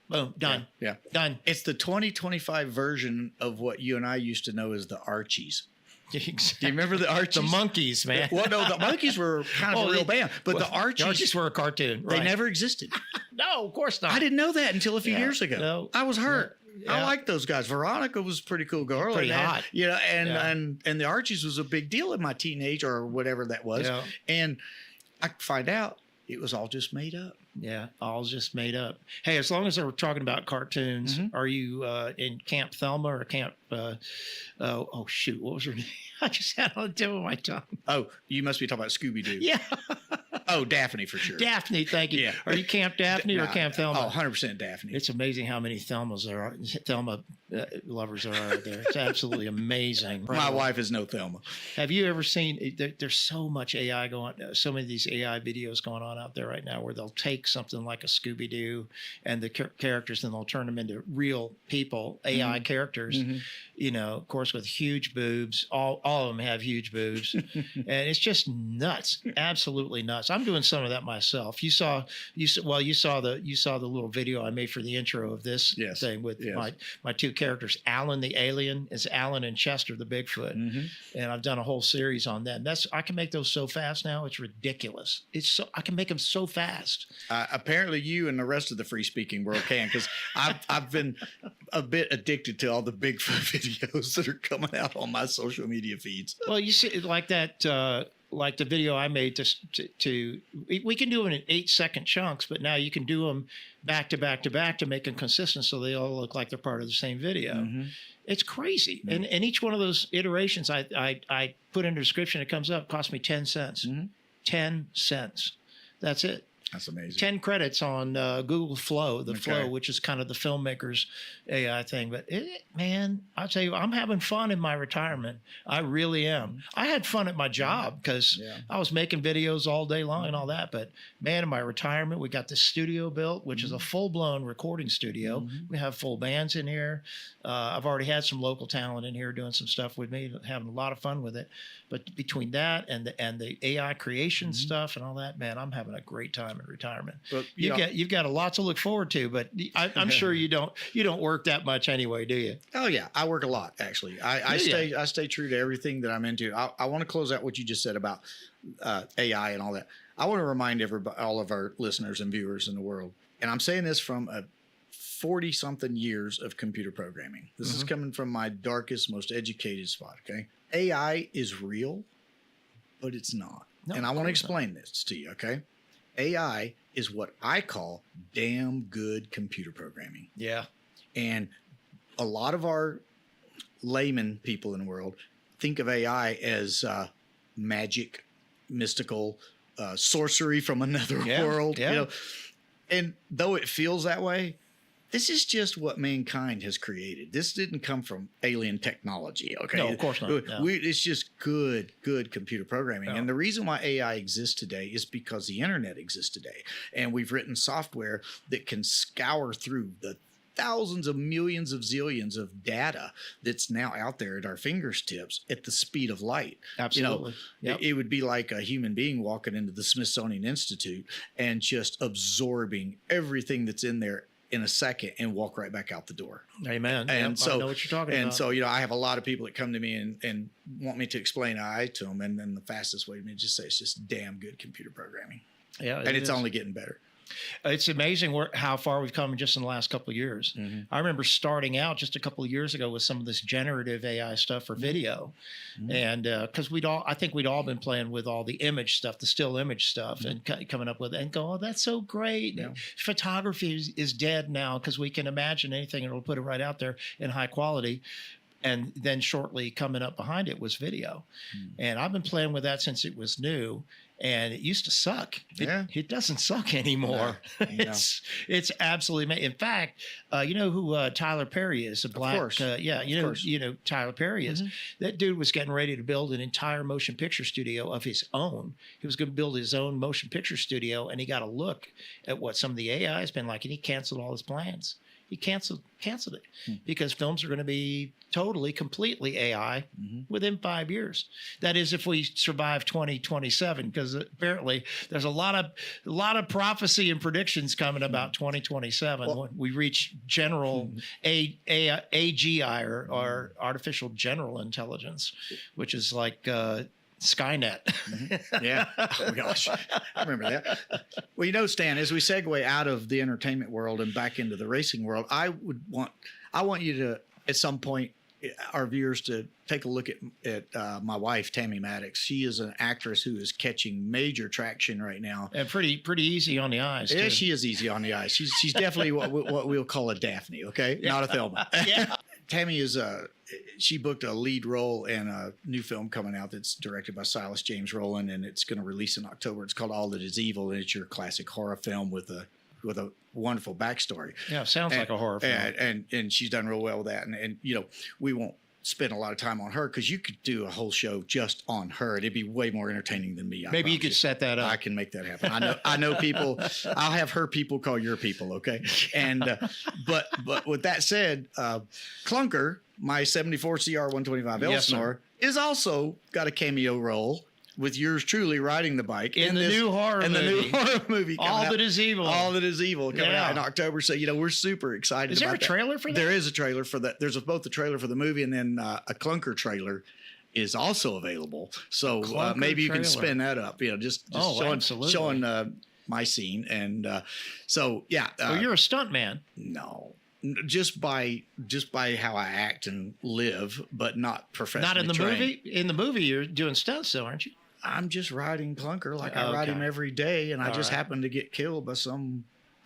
Boom, done. Yeah. Done. It's the 2025 version of what you and I used to know as the Archies. Exactly. Do you remember the Archies? The Monkeys, man. Well, no, the Monkeys were kind of a real band, but the Archies, were a cartoon. they Right. never existed. No, of course not. I didn't know that until a few Yeah, years ago. no. I was hurt. I Yeah. liked those guys. Veronica was a pretty cool girl. Pretty and hot. and, Yeah. and the Archies was a big deal in my teenage or whatever that was. Yeah. And I find out it was all just made up. Yeah, all just made up. Hey, as long as we're talking about cartoons, are you in Camp Thelma or Camp? Oh shoot, what was her name? I just had it on the tip of my tongue. Oh, you must be talking about Scooby Doo. Yeah, Oh, Daphne for sure. Daphne. Thank you. Yeah. Are you Camp Daphne or Nah, Camp Thelma? Oh, 100% Daphne. It's amazing how many Thelma lovers there are out there. It's absolutely amazing. My wife is no Thelma. Have you ever seen? There's so much AI going. So many of these AI videos going on out there right now, where they'll take something like a Scooby Doo and the characters, and they'll turn them into real people, AI characters. You know, of course, with huge boobs. All of them have huge boobs, and it's just nuts. Absolutely nuts. I'm doing some of that myself. You saw the little video I made for the intro of this thing with my two characters. Alan the alien is Alan and Chester the Bigfoot, and I've done a whole series on that. And I can make those so fast now, it's ridiculous. I can make them so fast. Apparently, you and the rest of the free speaking world can, because I've been a bit addicted to all the Bigfoot videos that are coming out on my social media feeds. Well, you see, like that. Like the video I made we can do them in 8-second chunks, but now you can do them back to back to back to make them consistent, so they all look like they're part of the same video. It's crazy. And each one of those iterations I put in the description, it comes up, cost me 10 cents. 10 cents. That's it. That's amazing. 10 credits on Google Flow, Flow, which is kind of the filmmaker's AI thing. But man, I'll tell you, I'm having fun in my retirement. I really am. I had fun at my job because I was making videos all day long and all that. But man, in my retirement, we got this studio built, which is a full-blown recording studio. We have full bands in here. I've already had some local talent in here doing some stuff with me, having a lot of fun with it. But between that and the AI creation stuff and all that, man, I'm having a great time in retirement. Well, you've got a lot to look forward to, but I'm sure you don't work that much anyway, do you? Oh yeah, I work a lot actually. I stay true to everything that I'm into. I want to close out what you just said about AI and all that. I want to remind all of our listeners and viewers in the world, and I'm saying this from a 40-something years of computer programming. This is coming from my darkest, most educated spot. Okay, AI is real, but it's not. No, and I want to explain this to you. Okay, AI is what I call damn good computer programming. Yeah, and a lot of our layman people in the world think of AI as magic, mystical, sorcery from another world. Yeah. You know, and though it feels that way, this is just what mankind has created. This didn't come from alien technology. Okay, no, of course not. No. It's just good computer programming. And the reason why AI exists today is because the internet exists today, and we've written software that can scour through the thousands of millions of zillions of data that's now out there at our fingertips at the speed of light. Absolutely. You know, it would be like a human being walking into the Smithsonian Institute and just absorbing everything that's in there in a second and walk right back out the door. Amen. And so I know what you're talking about. And so, I have a lot of people that come to me and want me to explain AI to them. And then the fastest way to me is just say it's just damn good computer programming. Yeah. And it's only getting better. It's amazing how far we've come just in the last couple of years. I remember starting out just a couple of years ago with some of this generative AI stuff for video. And because I think we'd all been playing with all the image stuff, the still image stuff, and coming up with it and go, oh, that's so great. Yeah. Photography is dead now because we can imagine anything and it'll put it right out there in high quality. And then shortly coming up behind it was video. And I've been playing with that since it was new. And it used to suck. It doesn't suck anymore. No, it's absolutely amazing. In fact, you know who Tyler Perry is? A black, of course. You know Tyler Perry is. That dude was getting ready to build an entire motion picture studio of his own. He was going to build his own motion picture studio, and he got a look at what some of the AI has been like, and he canceled all his plans. He canceled it because films are going to be completely AI within 5 years. That is, if we survive 2027, because apparently there's a lot of prophecy and predictions coming about 2027 when we reach general AGI or artificial general intelligence, which is like Skynet. Yeah. Oh, gosh. I remember that. Well, Stan, as we segue out of the entertainment world and back into the racing world, I want you to, at some point, our viewers to take a look at my wife, Tammy Mattox. She is an actress who is catching major traction right now. And pretty easy on the eyes, too. Yeah, she is easy on the eyes. She's definitely what we'll call a Daphne, okay? Not a Thelma. Yeah. Tammy is she booked a lead role in a new film coming out that's directed by Silas James Rowland, and it's going to release in October. It's called All That Is Evil, and it's your classic horror film with a wonderful backstory. Yeah, sounds like a horror film. And she's done real well with that. And you know, we won't spend a lot of time on her because you could do a whole show just on her. It'd be way more entertaining than me. Maybe you could set that up. I can make that happen. I know people. I'll have her people call your people. Okay. And but with that said, Clunker, my 74 CR 125 Elsinore, is also got a cameo role with yours truly riding the bike in the new horror movie. All That Is Evil. All That Is Evil coming out in October. So, you know, we're super excited. Is there a trailer for that? There is a trailer for that. There's both a trailer for the movie and then a Clunker trailer is also available. So maybe you can spin that up, you know, just showing my scene. And so, yeah. Well, you're a stunt man. No. Just by how I act and live, but not professionally. Not in the trained. movie. In the movie, you're doing stunts, though, aren't you? I'm just riding Clunker like I ride him every day, and I just happen to get killed by some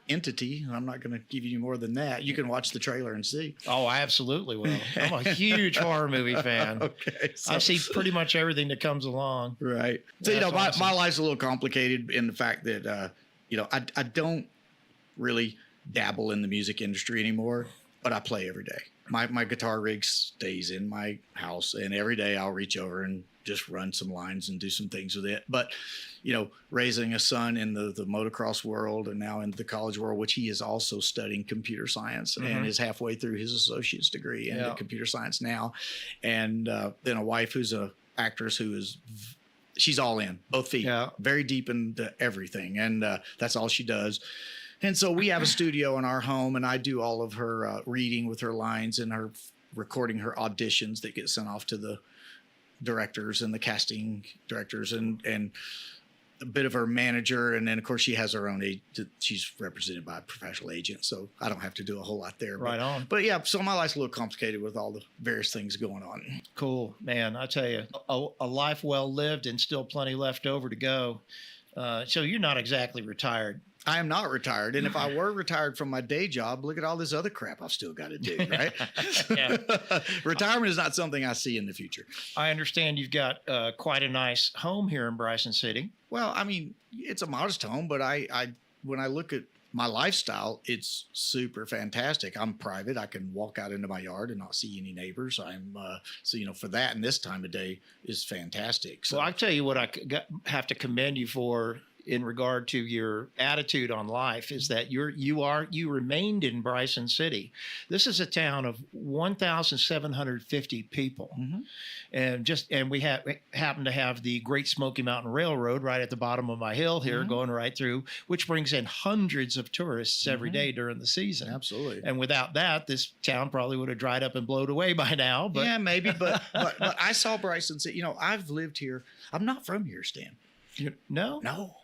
entity. I'm not going to give you more than that. You can watch the trailer and see. Oh, I absolutely will. I'm a huge horror movie fan. Okay, I see pretty much everything that comes along. Right. So, you know, my life's a little complicated in the fact that, you know, I don't really dabble in the music industry anymore, but I play every day. My guitar rig stays in my house, and every day I'll reach over and just run some lines and do some things with it. But, you know, raising a son in the motocross world and now in the college world, which he is also studying computer science and is halfway through his associate's degree in computer science now. And then a wife who's a actress who is she's all in, both feet, very deep into everything. And that's all she does. And so we have a studio in our home, and I do all of her reading with her lines and her recording her auditions that get sent off to the directors and the casting directors and a bit of her manager. And then, of course, she has her own she's represented by a professional agent, so I don't have to do a whole lot there. Right on. But, yeah, so my life's a little complicated with all the various things going on. Cool. Man, I tell you, a life well lived and still plenty left over to go. So you're not exactly retired. I am not retired. And if I were retired from my day job, look at all this other crap I've still got to do, right? Retirement is not something I see in the future. I understand you've got quite a nice home here in Bryson City. Well, I mean, it's a modest home, but I when I look at my lifestyle, it's super fantastic. I'm private. I can walk out into my yard and not see any neighbors. So, you know, for that and this time of day is fantastic. So, well, I tell you what have to commend you for in regard to your attitude on life is that you remained in Bryson City. This is a town of 1,750 people. And we happen to have the Great Smoky Mountain Railroad right at the bottom of my hill here going right through, which brings in hundreds of tourists every day during the season. Absolutely. And without that, this town probably would have dried up and blowed away by now. But yeah, maybe. But I saw Bryson City. You know, I've lived here. I'm not from here, Stan. No.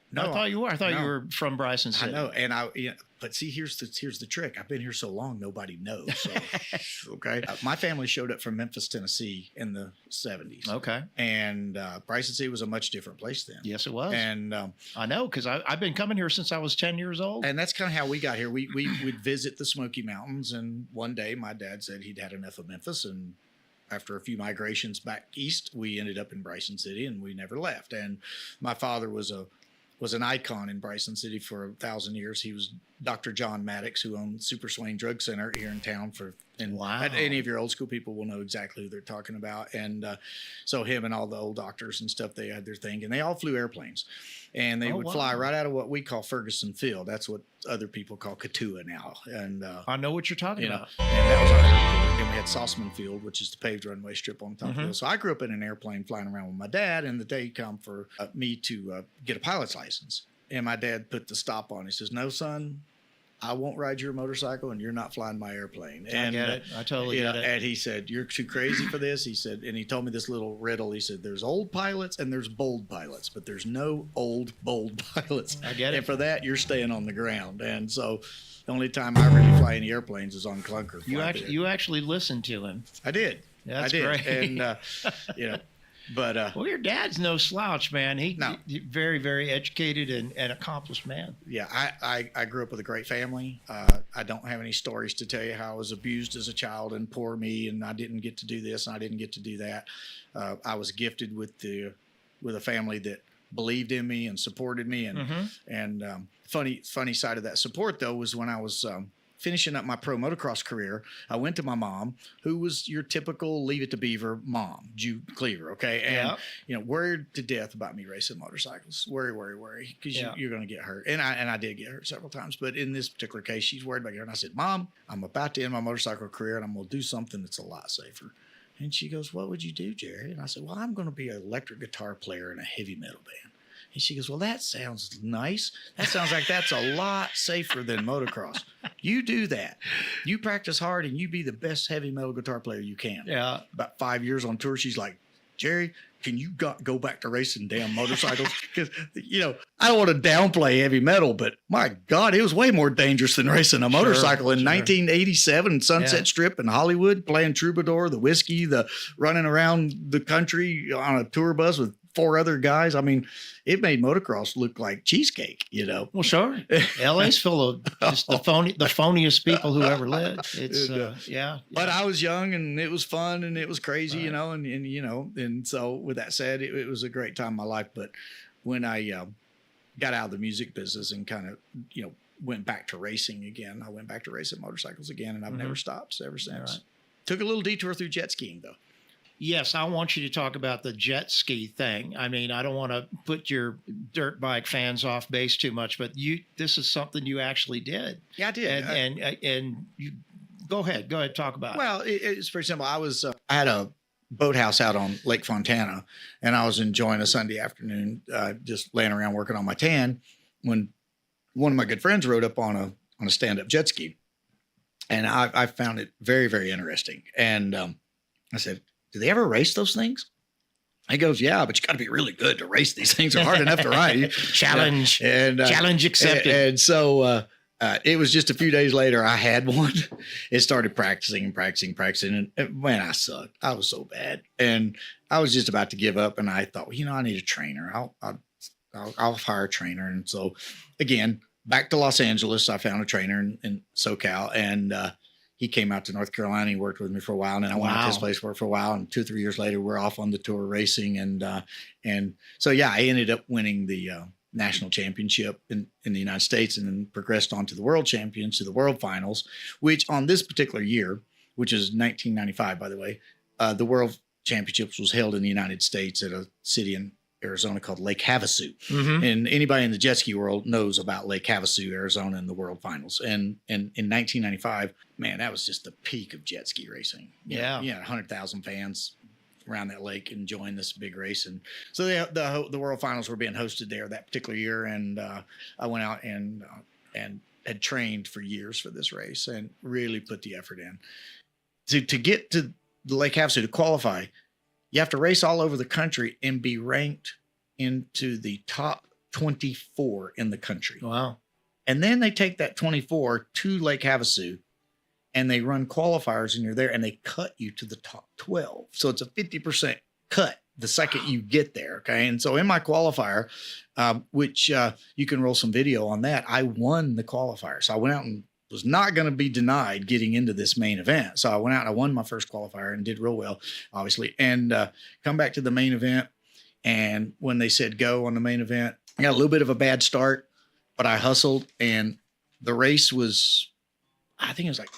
No, I thought you were. I thought you were from Bryson City. I know, and but see, here's the trick. I've been here so long, nobody knows. So, okay, my family showed up from Memphis, Tennessee, in the '70s. Okay, and Bryson City was a much different place then. Yes, it was. And I know because I've been coming here since I was 10 years old. And that's kind of how we got here. We would visit the Smoky Mountains, and one day my dad said he'd had enough of Memphis, and after a few migrations back east, we ended up in Bryson City, and we never left. And my father was an icon in Bryson City for 1,000 years. He was Dr. John Mattox, who owned Super Swain Drug Center here in town. Wow. Any of your old school people will know exactly who they're talking about. And so him and all the old doctors and stuff, they had their thing. And they all flew airplanes. And they would fly right out of what we call Ferguson Field. That's what other people call Katua now. And I know what you're talking about. And that was our airport. Then we had Sauceman Field, which is the paved runway strip on top of the hill. So I grew up in an airplane flying around with my dad, and the day come for me to get a pilot's license. And my dad put the stop on. He says, "No, son, I won't ride your motorcycle, and you're not flying my airplane." And, I get it. I totally get it. And he said, "You're too crazy for this." He said, and he told me this little riddle. He said, "There's old pilots and there's bold pilots, but there's no old, bold pilots." I get it. And for that, you're staying on the ground. And so the only time I really fly any airplanes is on Clunker. You actually listened to him. I did. That's I did. great. And, you know, but well, your dad's no slouch, man. No. He very, very educated and accomplished man. yeah, I grew up with a great family. I don't have any stories to tell you how I was abused as a child and poor me, and I didn't get to do this and I didn't get to do that. I was gifted with a family that believed in me and supported me. And funny side of that support though was when I was finishing up my pro motocross career, I went to my mom, who was your typical leave it to Beaver mom, Jew Cleaver. Okay. And, worried to death about me racing motorcycles. Worry. Cause you're going to get hurt. And I did get hurt several times, but in this particular case, she's worried about getting hurt. And I said, Mom, I'm about to end my motorcycle career and I'm going to do something that's a lot safer. And she goes, what would you do, Jerry? And I said, well, I'm going to be an electric guitar player in a heavy metal band. And she goes, well, that sounds nice. That sounds like that's a lot safer than motocross. You do that. You practice hard and you be the best heavy metal guitar player you can. Yeah. About 5 years on tour, she's like, Jerry, can you go back to racing damn motorcycles? Because, I don't want to downplay heavy metal, but my God, it was way more dangerous than racing a motorcycle in 1987 Sunset Strip in Hollywood, playing Troubadour, the whiskey, the running around the country on a tour bus with 4 other guys. I mean, it made motocross look like cheesecake, Well, sure. LA's full of just the phoniest people who ever lived. It's But I was young and it was fun and it was crazy, and so with that said, it was a great time in my life. But when I got out of the music business and kind of, went back to racing again, I went back to racing motorcycles again, and I've never stopped ever since. Right. Took a little detour through jet skiing though. Yes, I want you to talk about the jet ski thing. I mean, I don't want to put your dirt bike fans off base too much, but this is something you actually did. Yeah, I did. And you go ahead, talk about it. Well, it's pretty simple. I had a boathouse out on Lake Fontana, and I was enjoying a Sunday afternoon, just laying around working on my tan, when one of my good friends rode up on a stand-up jet ski, and I found it very, very interesting. And I said, do they ever race those things? He goes, yeah, but you got to be really good to race these things. They're hard enough to ride. Challenge accepted. And so it was just a few days later, I had one. It started practicing. And man, I sucked. I was so bad. And I was just about to give up. And I thought, well, I need a trainer. I'll hire a trainer. And so again, back to Los Angeles, I found a trainer in SoCal, and he came out to North Carolina. He worked with me for a while, and then I went out to his place, worked for a while, and 2 or 3 years later, we're off on the tour racing. And so, I ended up winning the national championship in the United States, and then progressed on to the world champions, to the world finals, which on this particular year, which is 1995, by the way, the world championships was held in the United States at a city in Arizona called Lake Havasu. And anybody in the jet ski world knows about Lake Havasu, Arizona, and the world finals. And in 1995, man, that was just the peak of jet ski racing. You had 100,000 fans around that lake enjoying this big race. And so the world finals were being hosted there that particular year. And I went out and had trained for years for this race and really put the effort in. To get to the Lake Havasu, to qualify, you have to race all over the country and be ranked into the top 24 in the country. Wow. And then they take that 24 to Lake Havasu and they run qualifiers, and you're there, and they cut you to the top 12. So it's a 50% cut the second you get there. Okay. And so in my qualifier, which you can roll some video on that, I won the qualifier. So I went out and was not going to be denied getting into this main event. So I went out and I won my first qualifier and did real well, obviously, and come back to the main event. And when they said go on the main event, I got a little bit of a bad start, but I hustled, and the race was, I think it was like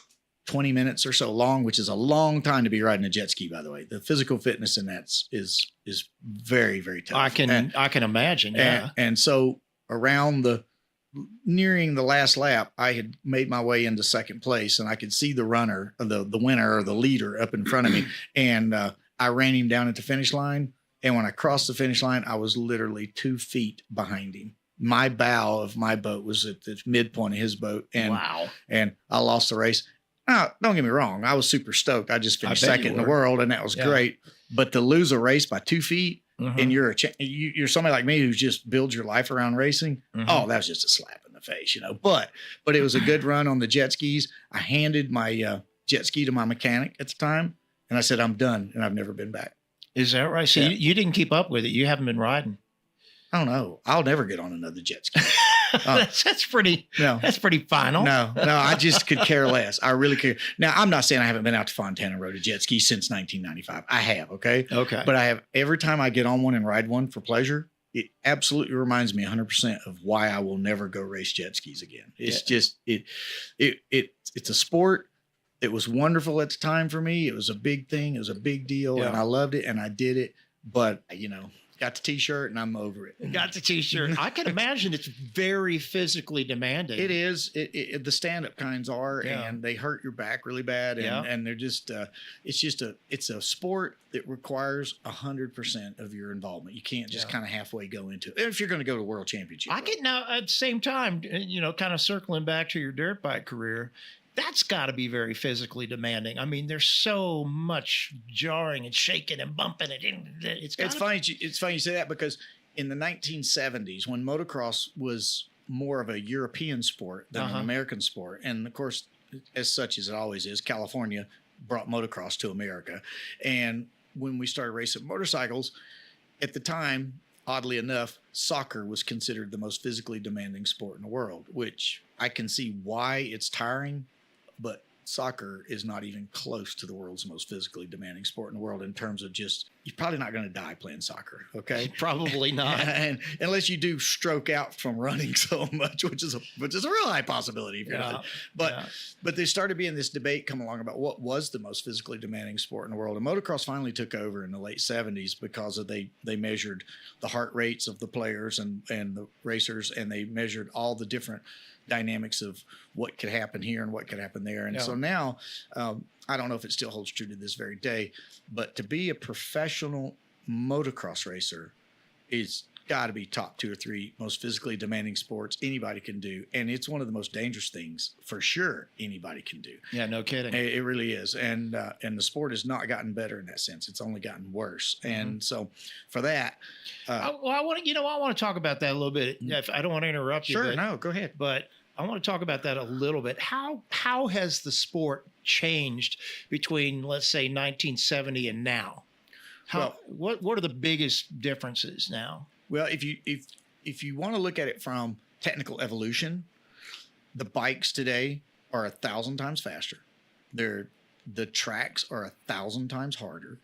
20 minutes or so long, which is a long time to be riding a jet ski, by the way. The physical fitness in that is very, very tough. I can imagine. Yeah. And so nearing the last lap, I had made my way into second place, and I could see the runner, the winner or the leader up in front of me. And I ran him down at the finish line. And when I crossed the finish line, I was literally 2 feet behind him. My bow of my boat was at the midpoint of his boat. And, wow. And I lost the race. Now, don't get me wrong. I was super stoked. I just finished second in the world, and that was great. But to lose a race by 2 feet, and you're somebody like me who's just builds your life around racing. Oh, that was just a slap in the face, But it was a good run on the jet skis. I handed my jet ski to my mechanic at the time, And I said, I'm done. And I've never been back. Is that right? So Yeah. you didn't keep up with it. You haven't been riding. I don't know. I'll never get on another jet ski. That's pretty. No. That's pretty final. No, I just could care less. I really care. Now, I'm not saying I haven't been out to Fontana and rode a jet ski since 1995. I have, okay? Okay. But I have, every time I get on one and ride one for pleasure, it absolutely reminds me 100% of why I will never go race jet skis again. It's just, it's a sport. It was wonderful at the time for me. It was a big thing. It was a big deal, and I loved it, and I did it. But, got the T-shirt, and I'm over it. Got the T-shirt. I can imagine it's very physically demanding. It is. The stand-up kinds are, and they hurt your back really bad, and they're just. It's a sport that requires 100% of your involvement. You can't just kind of halfway go into it if you're going to go to World Championship. I get now at the same time, kind of circling back to your dirt bike career. That's got to be very physically demanding. I mean, there's so much jarring and shaking and bumping. It's funny. It's funny you say that, because in the 1970s, when motocross was more of a European sport than an American sport, and of course, as such as it always is, California brought motocross to America. And when we started racing motorcycles, at the time, oddly enough, soccer was considered the most physically demanding sport in the world, which I can see why it's tiring. But soccer is not even close to the world's most physically demanding sport in the world in terms of just, you're probably not going to die playing soccer. Okay. Probably not. And unless you do stroke out from running so much, which is a real high possibility. If you're not. But there started being this debate come along about what was the most physically demanding sport in the world. And motocross finally took over in the late 70s because of they measured the heart rates of the players and the racers, and they measured all the different dynamics of what could happen here and what could happen there. And so now, I don't know if it still holds true to this very day, but to be a professional motocross racer is got to be top 2 or 3 most physically demanding sports anybody can do. And it's one of the most dangerous things for sure anybody can do. Yeah, no kidding. It really is. And the sport has not gotten better in that sense. It's only gotten worse. And so for that, I want to talk about that a little bit. I don't want to interrupt you. Sure, no, go ahead. But I want to talk about that a little bit. How has the sport changed between, let's say, 1970 and now? What are the biggest differences now? Well, if you want to look at it from technical evolution, the bikes today are 1,000 times faster. The tracks are 1,000 times harder.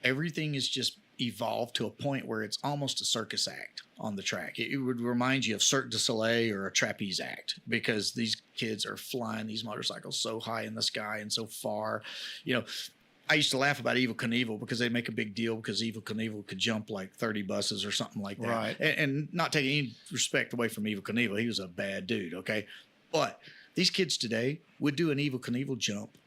Everything is just evolved to a point where it's almost a circus act on the track. It would remind you of Cirque du Soleil or a trapeze act, because these kids are flying these motorcycles so high in the sky and so far. I used to laugh about Evel Knievel because they make a big deal because Evel Knievel could jump like 30 buses or something like that. Right. And not taking any respect away from Evel Knievel. He was a bad dude, okay? But these kids today would do an Evel Knievel jump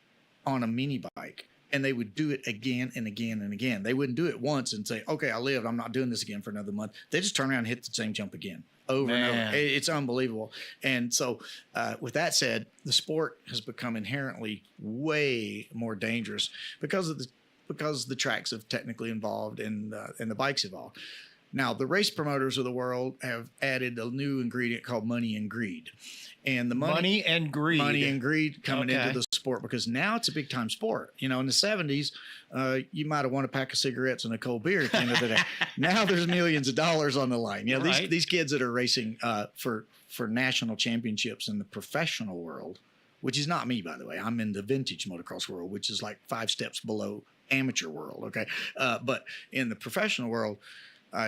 on a mini bike, and they would do it again and again and again. They wouldn't do it once and say, okay, I lived. I'm not doing this again for another month. They just turn around and hit the same jump again. Over and over. It's unbelievable. And so with that said, the sport has become inherently way more dangerous because the tracks have technically evolved and the bikes evolved. Now, the race promoters of the world have added a new ingredient called money and greed. And the money and greed coming into the sport, because now it's a big time sport. In the 70s, you might have won a pack of cigarettes and a cold beer at the end of the day. Now there's millions of dollars on the line. These kids that are racing for national championships in the professional world, which is not me, by the way. I'm in the vintage motocross world, which is like 5 steps below amateur world. Okay. But in the professional world,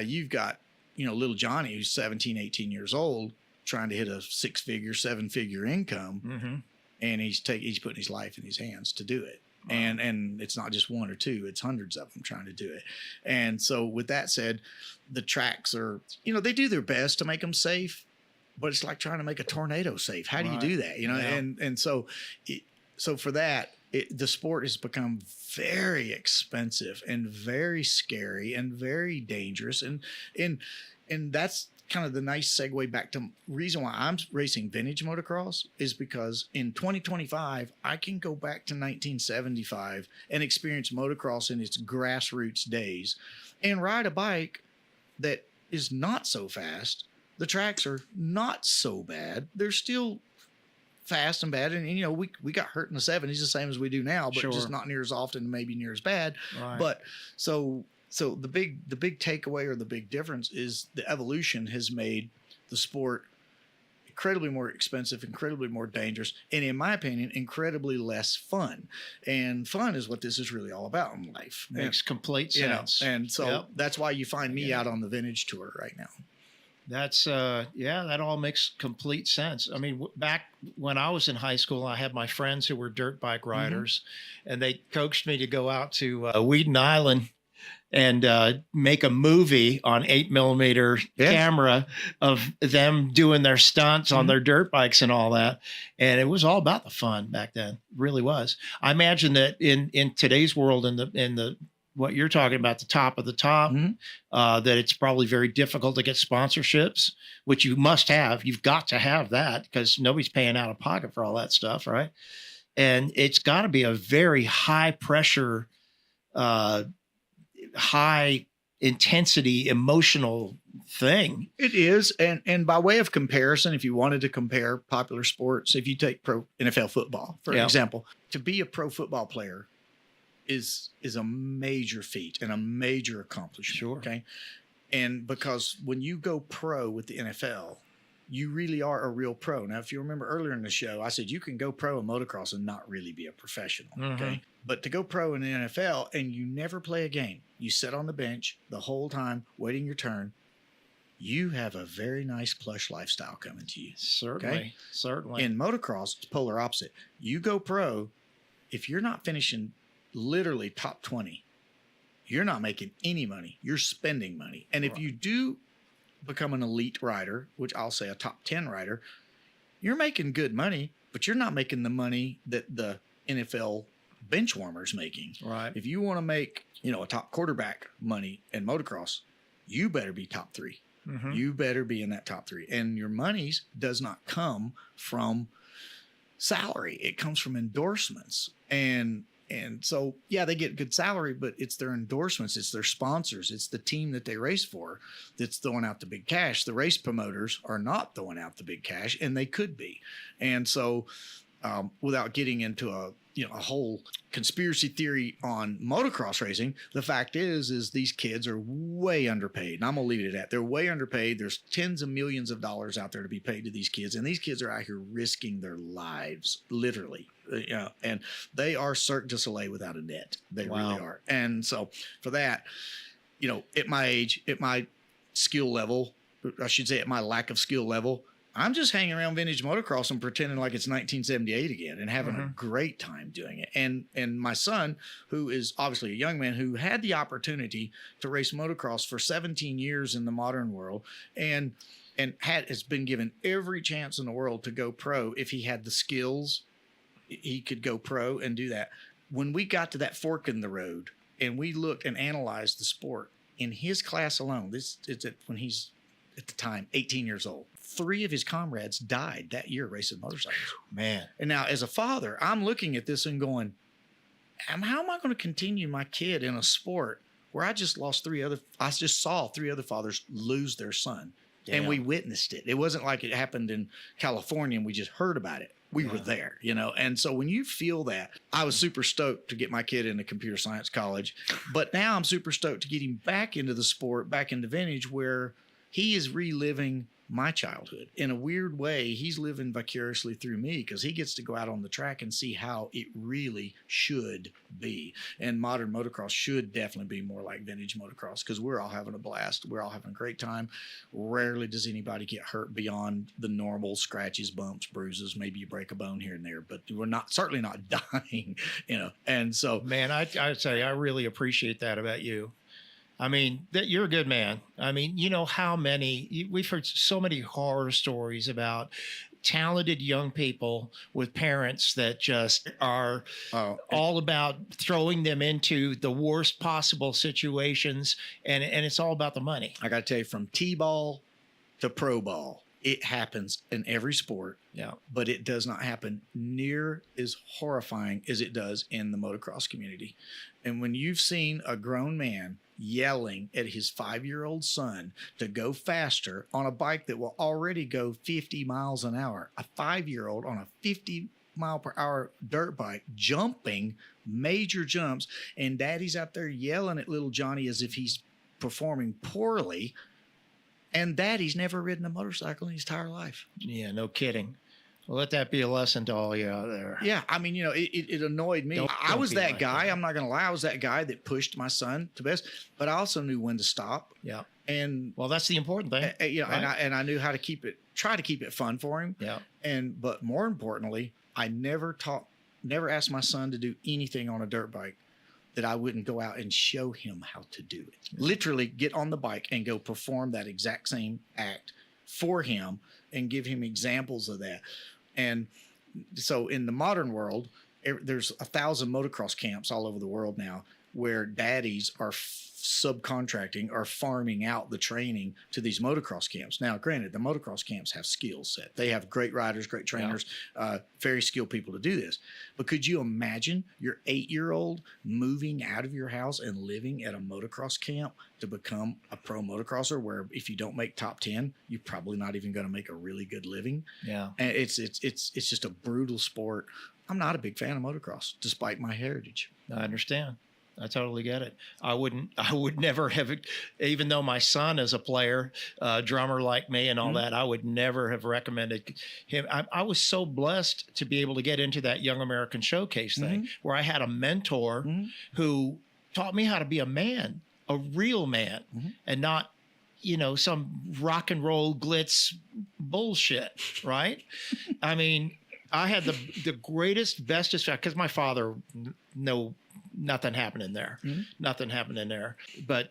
you've got, little Johnny, who's 17, 18 years old, trying to hit a 6-figure, 7-figure income. And he's putting his life in his hands to do it. Wow. And it's not just 1 or 2, it's hundreds of them trying to do it. And so with that said, the tracks are, they do their best to make them safe, but it's like trying to make a tornado safe. How do you do that? And so for that, the sport has become very expensive and very scary and very dangerous. And that's kind of the nice segue back to reason why I'm racing vintage motocross is because in 2025, I can go back to 1975 and experience motocross in its grassroots days and ride a bike that is not so fast. The tracks are not so bad. They're still fast and bad. And, we got hurt in the 70s the same as we do now, but Sure. just not near as often, maybe near as bad. Right. But so the big takeaway or the big difference is the evolution has made the sport incredibly more expensive, incredibly more dangerous, and in my opinion, incredibly less fun. And fun is what this is really all about in life. Makes complete sense. And so Yep. that's why you find me out on the vintage tour right now. That's that all makes complete sense. I mean, back when I was in high school, I had my friends who were dirt bike riders, and they coaxed me to go out to Weeden Island and make a movie on 8mm camera of them doing their stunts on their dirt bikes and all that. And it was all about the fun back then. It really was. I imagine that in today's world, in the what you're talking about, the top of the top, that it's probably very difficult to get sponsorships, which you must have. You've got to have that because nobody's paying out of pocket for all that stuff, right? And it's got to be a very high pressure, high intensity, emotional thing. It is. And by way of comparison, if you wanted to compare popular sports, if you take pro NFL football, for example, to be a pro football player is a major feat and a major accomplishment. Sure. Okay. And because when you go pro with the NFL, you really are a real pro. Now, if you remember earlier in the show, I said you can go pro in motocross and not really be a professional. Okay. But to go pro in the NFL and you never play a game, you sit on the bench the whole time waiting your turn, you have a very nice plush lifestyle coming to you. Certainly. Okay? Certainly. In motocross, it's polar opposite. You go pro, if you're not finishing literally top 20, you're not making any money. You're spending money. And if you do become an elite rider, which I'll say a top 10 rider, you're making good money, but you're not making the money that the NFL bench warmer's making. Right. If you want to make, a top quarterback money in motocross, you better be top 3. You better be in that top 3. And your monies does not come from salary. It comes from endorsements. And so, they get good salary, but it's their endorsements, it's their sponsors, it's the team that they race for that's throwing out the big cash. The race promoters are not throwing out the big cash, and they could be. And so, without getting into a whole conspiracy theory on motocross racing, the fact is these kids are way underpaid. And I'm gonna leave it at that. They're way underpaid. There's tens of millions of dollars out there to be paid to these kids, and these kids are out here risking their lives, literally. And they are Cirque du Soleil without a net. They really are. And so for that, at my age, at my skill level, I should say at my lack of skill level, I'm just hanging around vintage motocross and pretending like it's 1978 again and having a great time doing it. And my son, who is obviously a young man who had the opportunity to race motocross for 17 years in the modern world and has been given every chance in the world to go pro. If he had the skills, he could go pro and do that. When we got to that fork in the road and we looked and analyzed the sport in his class alone, when he's at the time 18 years old, 3 of his comrades died that year racing motorcycles. Man. And now as a father, I'm looking at this and going, how am I going to continue my kid in a sport where I just saw 3 other fathers lose their son. Damn. And we witnessed it. It wasn't like it happened in California and we just heard about it. We were there, And so when you feel that, I was super stoked to get my kid into computer science college, but now I'm super stoked to get him back into the sport, back into vintage, where he is reliving my childhood. In a weird way, he's living vicariously through me because he gets to go out on the track and see how it really should be. And modern motocross should definitely be more like vintage motocross because we're all having a blast. We're all having a great time. Rarely does anybody get hurt beyond the normal scratches, bumps, bruises. Maybe you break a bone here and there, but we're certainly not dying, And so, man, I'd say I really appreciate that about you. I mean, that you're a good man. I mean, we've heard so many horror stories about talented young people with parents that just are all about throwing them into the worst possible situations. And it's all about the money. I got to tell you, from T-ball to pro ball, It happens in every sport. Yeah. But it does not happen near as horrifying as it does in the motocross community. And when you've seen a grown man yelling at his 5-year-old son to go faster on a bike that will already go 50 miles an hour, a 5-year-old on a 50-mile-per-hour dirt bike jumping major jumps, and daddy's out there yelling at little Johnny as if he's performing poorly, and daddy's never ridden a motorcycle in his entire life. Yeah, no kidding. Well, let that be a lesson to all you out there. Yeah, I mean, it annoyed me. I was be that like guy. that. I'm not going to lie. I was that guy that pushed my son to best, but I also knew when to stop. Yeah. And Well, that's the important thing. right? and I knew how to try to keep it fun for him. Yeah. But more importantly, I never asked my son to do anything on a dirt bike that I wouldn't go out and show him how to do it. Literally get on the bike and go perform that exact same act for him and give him examples of that. And so in the modern world, there's 1,000 motocross camps all over the world now where daddies are subcontracting or farming out the training to these motocross camps. Now, granted, the motocross camps have skills set. They have great riders, great trainers, very skilled people to do this. But could you imagine your 8-year-old moving out of your house and living at a motocross camp to become a pro motocrosser where if you don't make top 10, you're probably not even going to make a really good living? Yeah. And it's just a brutal sport. I'm not a big fan of motocross, despite my heritage. I understand. I totally get it. I would never have, even though my son is a player, drummer like me and all that, I would never have recommended him. I was so blessed to be able to get into that Young American Showcase thing where I had a mentor who taught me how to be a man, a real man, and not, some rock and roll glitz bullshit, right? I mean, I had the greatest, bestest, because my father, nothing happening there. Nothing happening there. But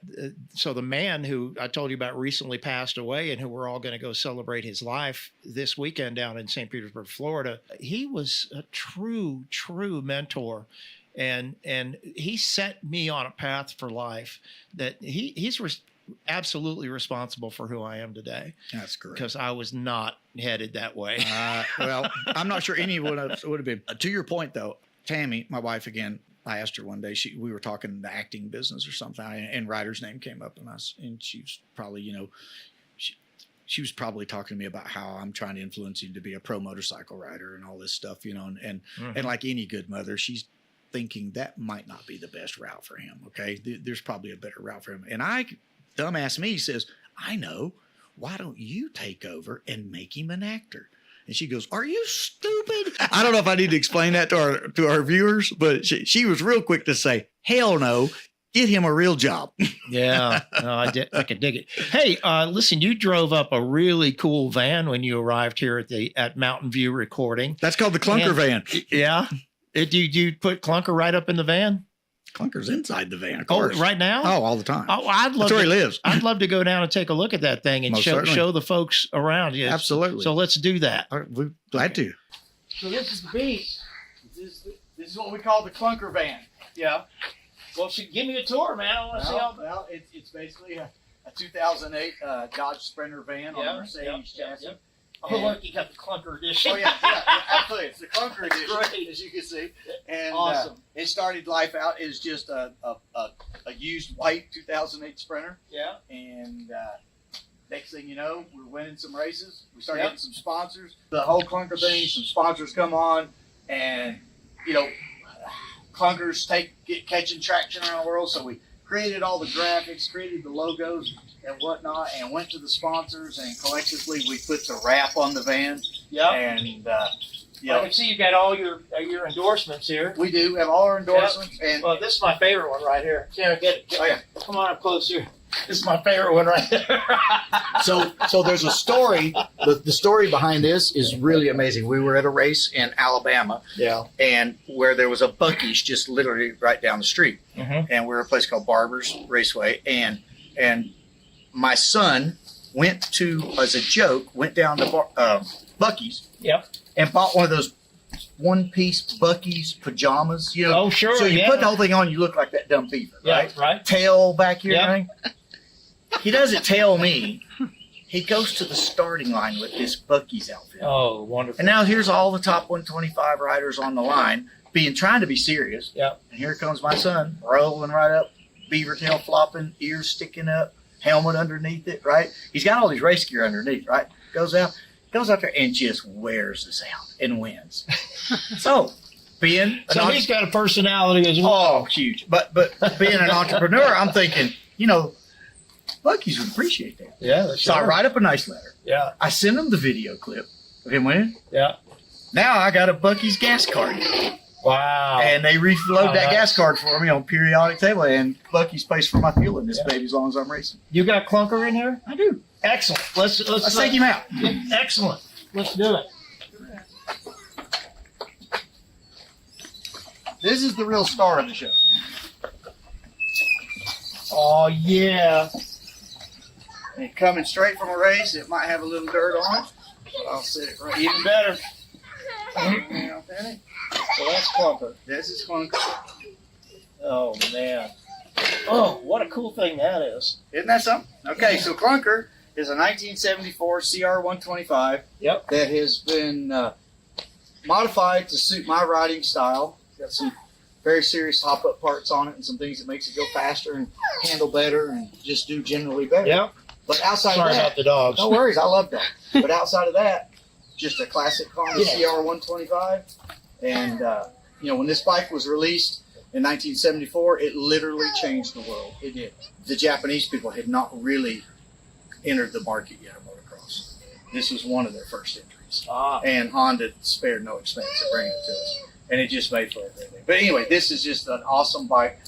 so the man who I told you about recently passed away and who we're all going to go celebrate his life this weekend down in St. Petersburg, Florida, he was a true mentor. And he set me on a path for life that he's absolutely responsible for who I am today. That's great. Because I was not headed that way. Well, I'm not sure anyone else would have been. To your point, though, Tammy, my wife, again, I asked her one day, we were talking the acting business or something, and Ryder's name came up, and she was probably, she was probably talking to me about how I'm trying to influence him to be a pro motorcycle rider and all this stuff, and like any good mother, she's thinking that might not be the best route for him. Okay. There's probably a better route for him. And dumbass me says, I know, why don't you take over and make him an actor? And she goes, are you stupid? I don't know if I need to explain that to our viewers, but she was real quick to say, hell no, get him a real job. Yeah, no, I could dig it. Hey, listen, you drove up a really cool van when you arrived here at Mountain View Recording. That's called the Clunker van. Yeah. Did you put Clunker right up in the van? Clunker's inside the van, of course. Oh, right now? Oh, all the time. Oh, that's where he lives. I'd love to go down and take a look at that thing and show the folks around. Yes. Absolutely. So let's do that. We're glad to. So this is the beast. This is what we call the Clunker van. Yeah. Well, give me a tour, man. I want to see how. Well, it's basically a 2008 Dodge Sprinter van on a Mercedes chassis. Yep. Oh, look, you got the Clunker edition. Oh, yeah, absolutely. It's the Clunker edition, Great. as you can see. And Awesome. It started life out as just a used white 2008 Sprinter. Yeah. And next thing you know, we're winning some races. We started getting some sponsors. The whole Clunker thing, some sponsors come on, and, Clunkers get catching traction around the world. So we created all the graphics, created the logos and whatnot, and went to the sponsors, and collectively we put the wrap on the van. Yeah. And I can see you got all your endorsements here. we do have all our endorsements. And Well, this is my favorite one right here. Get it. oh yeah. Come on up close here. This is my favorite one right there. So there's a story. The story behind this is really amazing. We were at a race in Alabama, and where there was a Buc-ee's just literally right down the street, and we were at a place called Barber's Raceway, and my son went as a joke, went down to Buc-ee's, and bought one of those one-piece Buc-ee's pajamas. Oh, sure. So you put the whole thing on, you look like that dumb beaver, right? Right. Tail back here, right? He doesn't tell me. He goes to the starting line with this Bucky's outfit. Oh, wonderful. And now here's all the top 125 riders on the line trying to be serious. Yep. And here comes my son rolling right up, beaver tail flopping, ears sticking up, helmet underneath it, right? He's got all these race gear underneath, right? Goes out there and just wears us out and wins. So he's got a personality as well. Oh, huge. But being an entrepreneur, I'm thinking, Bucky's would appreciate that. Yeah. So I write up a nice letter. Yeah. I send him the video clip of him winning. Yeah. Now I got a Bucky's gas card. Wow. And they reload that nice. gas card for me on periodic table, and Bucky's pays for my fuel in this baby as long as I'm racing. You got Clunker in here? I do. Excellent. Let's take him out. Excellent. Let's do it. This is the real star of the show. Oh, yeah. And coming straight from a race, it might have a little dirt on it. I'll set it right. Even better. So that's Clunker. This is Clunker. Oh, man. Oh, what a cool thing that is. Isn't that something? Okay, so Clunker is a 1974 CR125 Yep. that has been modified to suit my riding style. Got some very serious hop-up parts on it and some things that makes it go faster and handle better and just do generally better. Yep. But outside Sorry of that, about the dogs. no worries, I love that. But outside of that, just a classic Honda CR125. And, when this bike was released in 1974, it literally changed the world. It did. The Japanese people had not really entered the market yet of motocross. This was one of their first entries. And Honda spared no expense to bring it to us. And it just made for everything. But anyway, this is just an awesome bike.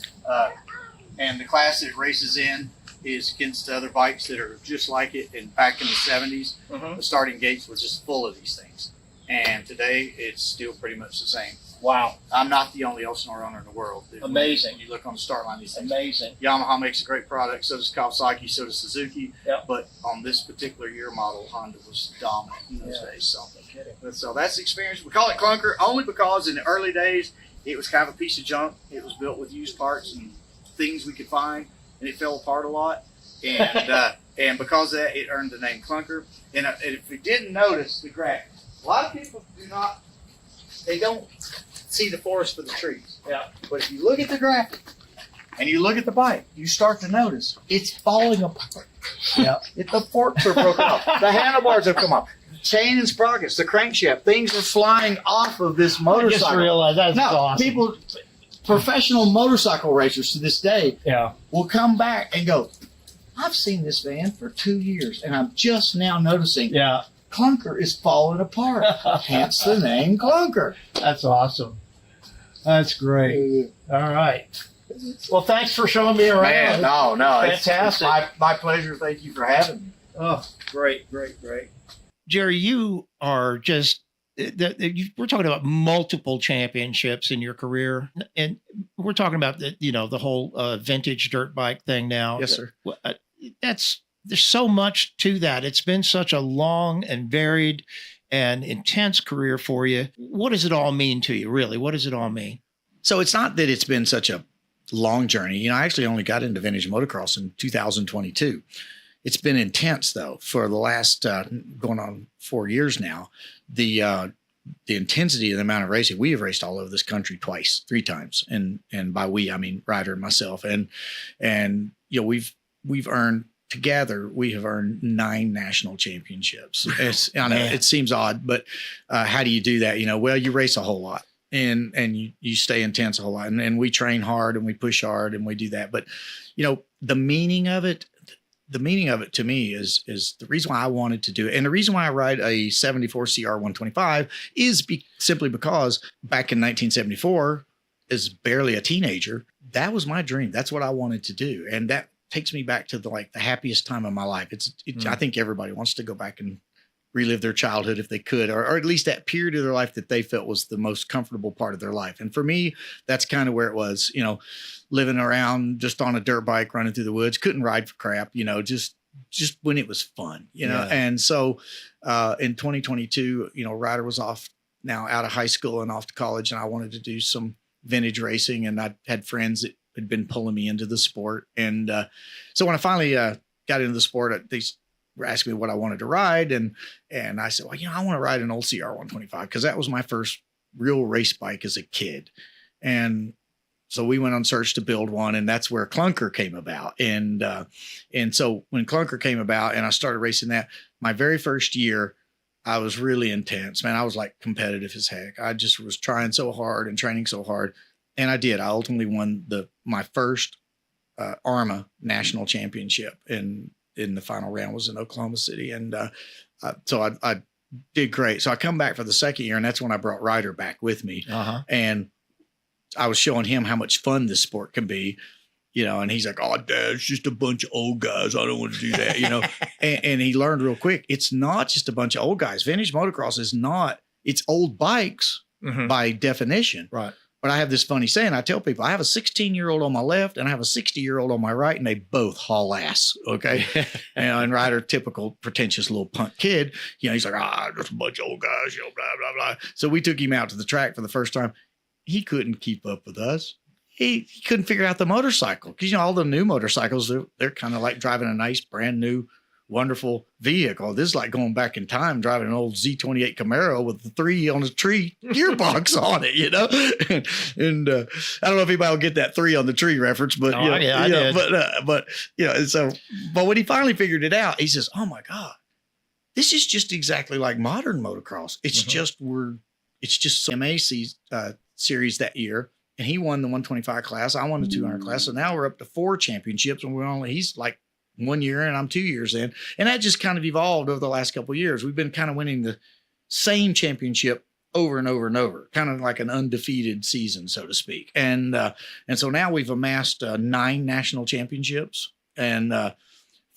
And the class it races in is against the other bikes that are just like it. And back in the 70s, the starting gates was just full of these things. And today, it's still pretty much the same. Wow. I'm not the only Elsinore owner in the world. Amazing. You look on the start line, these things. Amazing. Yamaha makes a great product, so does Kawasaki, so does Suzuki. Yep. But on this particular year model, Honda was dominant in those days. So that's the experience. We call it Clunker only because in the early days, it was kind of a piece of junk. It was built with used parts and things we could find, and it fell apart a lot. And and because of that, it earned the name Clunker. And if you didn't notice the graphics, a lot of people don't see the forest for the trees. Yeah. But if you look at the graphic and you look at the bike, you start to notice it's falling apart. Yeah. The forks are broken off. The handlebars have come off. Chain and sprockets, the crankshaft, things are flying off of this I motorcycle. just realized that's Now, awesome. professional motorcycle racers to this day Yeah. will come back and go, I've seen this van for 2 years and I'm just now noticing Yeah. Clunker is falling apart. Hence the name Clunker. That's awesome. That's great. All right. Well, thanks for showing me around. Man, no. Fantastic. It's my pleasure. Thank you for having me. Oh, great. Jerry, you are just, we're talking about multiple championships in your career. And we're talking about the whole vintage dirt bike thing now. Yes, sir. There's so much to that. It's been such a long and varied and intense career for you. What does it all mean to you, really? What does it all mean? So it's not that it's been such a long journey. I actually only got into vintage motocross in 2022. It's been intense though for the last going on 4 years now. The intensity of the amount of racing, we have raced all over this country twice, 3 times, and by we I mean Ryder and myself, and we've earned. Together, we have earned 9 national championships. I know it seems odd, but how do you do that? You race a whole lot and you stay intense a whole lot, and we train hard and we push hard and we do that. But the meaning of it to me is the reason why I wanted to do it, and the reason why I ride a '74 CR125 is simply because back in 1974, as barely a teenager, that was my dream. That's what I wanted to do, and that takes me back to the happiest time of my life. I think everybody wants to go back and relive their childhood if they could, or at least that period of their life that they felt was the most comfortable part of their life. And for me, that's kind of where it was, living around just on a dirt bike, running through the woods, couldn't ride for crap, just when it was fun, And so, in 2022, Ryder was off now out of high school and off to college, and I wanted to do some vintage racing, and I had friends that had been pulling me into the sport. And so when I finally got into the sport, were asking me what I wanted to ride. And I said, well, I want to ride an old CR 125 because that was my first real race bike as a kid. And so we went on search to build one, and that's where Clunker came about. And so when Clunker came about and I started racing that, my very first year, I was really intense, man. I was like competitive as heck. I just was trying so hard and training so hard. And I did. I ultimately won my first ARMA national championship in the final round was in Oklahoma City. And so I did great. So I come back for the second year, and that's when I brought Ryder back with me. And I was showing him how much fun this sport can be, and he's like, oh, Dad, it's just a bunch of old guys. I don't want to do that, and he learned real quick. It's not just a bunch of old guys. Vintage motocross is not, it's old bikes by definition. Right. But I have this funny saying. I tell people I have a 16-year-old on my left and I have a 60-year-old on my right, and they both haul ass. Okay. And Ryder, typical pretentious little punk kid, he's like, just a bunch of old guys, blah, blah, blah. So we took him out to the track for the first time. He couldn't keep up with us. He couldn't figure out the motorcycle because, all the new motorcycles, they're kind of like driving a nice, brand new, wonderful vehicle. This is like going back in time, driving an old Z28 Camaro with the 3 on a tree gearbox on it, and I don't know if anybody will get that 3 on the tree reference, but I did. But when he finally figured it out, he says, oh my God, this is just exactly like modern motocross. It's just MA series that year. And he won the 125 class. I won the 200 class. So now we're up to 4 championships, and he's like 1 year in, I'm 2 years in. And that just kind of evolved over the last couple of years. We've been kind of winning the same championship over and over and over, kind of like an undefeated season, so to speak. And so now we've amassed 9 national championships, and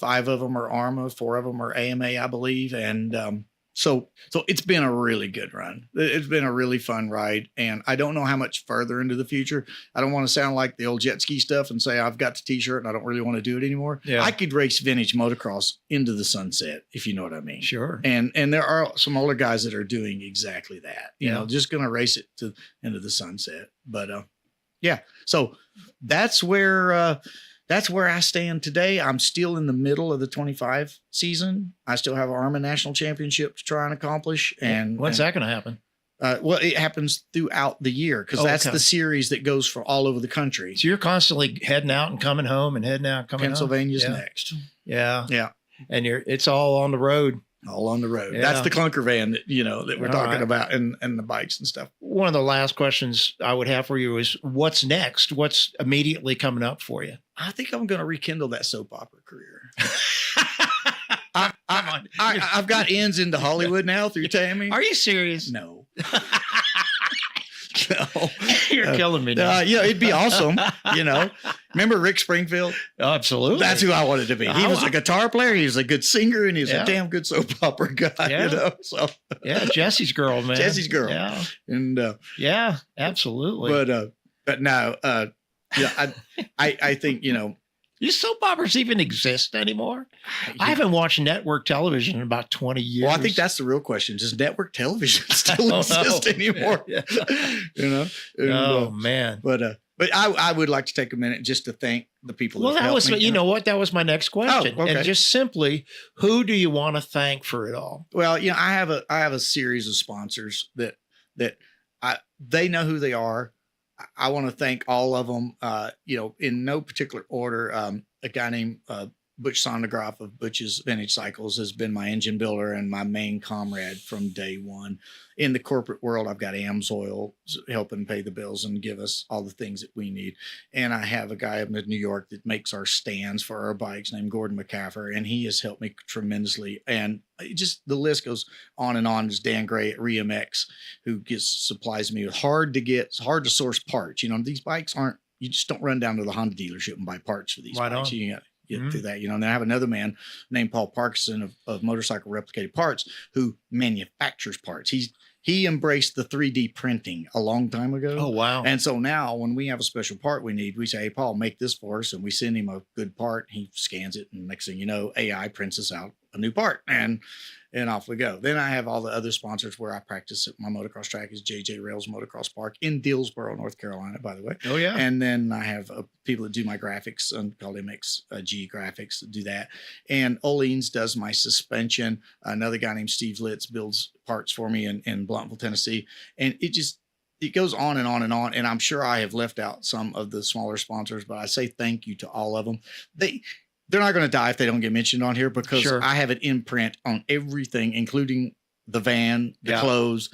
5 of them are ARMA, 4 of them are AMA, I believe. And so it's been a really good run. It's been a really fun ride. And I don't know how much further into the future. I don't want to sound like the old jet ski stuff and say I've got the t-shirt and I don't really want to do it anymore. Yeah. I could race vintage motocross into the sunset, if you know what I mean. Sure. And there are some older guys that are doing exactly that, just going to race it into the sunset. But so that's where I stand today. I'm still in the middle of the 25 season. I still have ARMA national championship to try and accomplish. And when's that going to happen? Well, it happens throughout the year because that's the series that goes for all over the country. So you're constantly heading out and coming home and heading out and coming Pennsylvania's home. next. Yeah. Yeah. And it's all on the road. All on the road. Yeah. That's the clunker van that, that we're talking about and the bikes and stuff. One of the last questions I would have for you is what's next? What's immediately coming up for you? I think I'm going to rekindle that soap opera career. Come on. I've got ends into Hollywood now through Tammy. Are you serious? No. No. You're killing me now. It'd be awesome. Remember Rick Springfield? Oh, absolutely. That's who I wanted to be. He was a guitar player. He was a good singer, and he was a damn good soap opera guy. Yeah. So Jesse's girl, man. Jesse's girl. Yeah. And yeah, absolutely. But no, I think these soap operas even exist anymore? I haven't watched network television in about 20 years. Well, I think that's the real question. Does network television still exist anymore? Yeah. And, man. But I would like to take a minute just to thank the people. Well, that was, you know what? That was my next question. Oh, okay. And just simply, who do you want to thank for it all? Well, I have a series of sponsors that they know who they are. I want to thank all of them, in no particular order. A guy named Butch Sondergroff of Butch's Vintage Cycles has been my engine builder and my main comrade from day one. In the corporate world, I've got AMSOIL helping pay the bills and give us all the things that we need. And I have a guy up in New York that makes our stands for our bikes named Gordon McCaffer, and he has helped me tremendously. And just the list goes on and on. There's Dan Gray at ReMX who supplies me with hard to source parts. These bikes you just don't run down to the Honda dealership and buy parts for these bikes. You got get through that, and then I have another man named Paul Parkinson of Motorcycle Replicated Parts who manufactures parts. He embraced the 3D printing a long time ago. Oh, wow. And so now when we have a special part we need, we say, hey, Paul, make this for us. And we send him a good part. He scans it. And next thing you know, AI prints us out a new part, and off we go. Then I have all the other sponsors where I practice at my motocross track is JJ Rails Motocross Park in Dillsboro, North Carolina, by the way. Oh yeah. And then I have people that do my graphics called MXG Graphics that do that. And Oleans does my suspension. Another guy named Steve Litz builds parts for me in Bluntville, Tennessee. And it goes on and on and on. And I'm sure I have left out some of the smaller sponsors, but I say thank you to all of them. They're not going to die if they don't get mentioned on here because I have an imprint on everything, including the van, the clothes,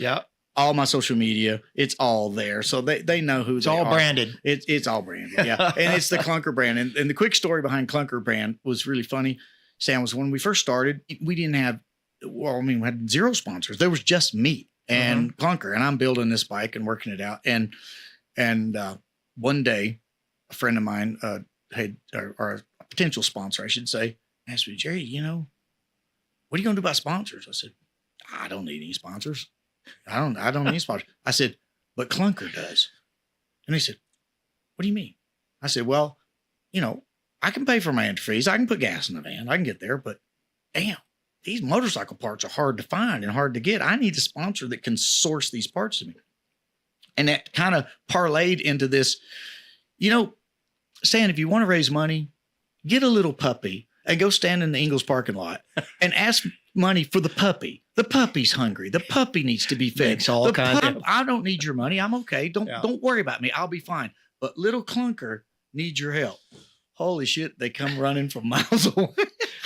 all my social media. It's all there. So they know who it's all branded. It's all branded. Yeah. And it's the Clunker brand. And the quick story behind Clunker brand was really funny. Sam, was when we first started, we didn't have, we had zero sponsors. There was just me and Clunker, and I'm building this bike and working it out. And one day a friend of mine, or a potential sponsor, I should say, asked me, Jerry, what are you going to do about sponsors? I said, I don't need any sponsors. I don't need any sponsors. I said, but Clunker does. And he said, what do you mean? I said, well, I can pay for my antifreeze. I can put gas in the van. I can get there, but damn, these motorcycle parts are hard to find and hard to get. I need a sponsor that can source these parts to me. And that kind of parlayed into this, saying if you want to raise money, get a little puppy and go stand in the Ingalls parking lot and ask money for the puppy. The puppy's hungry. The puppy needs to be fed. I don't need your money. I'm okay. Don't worry about me. I'll be fine. But little Clunker needs your help. Holy shit. They come running from miles away.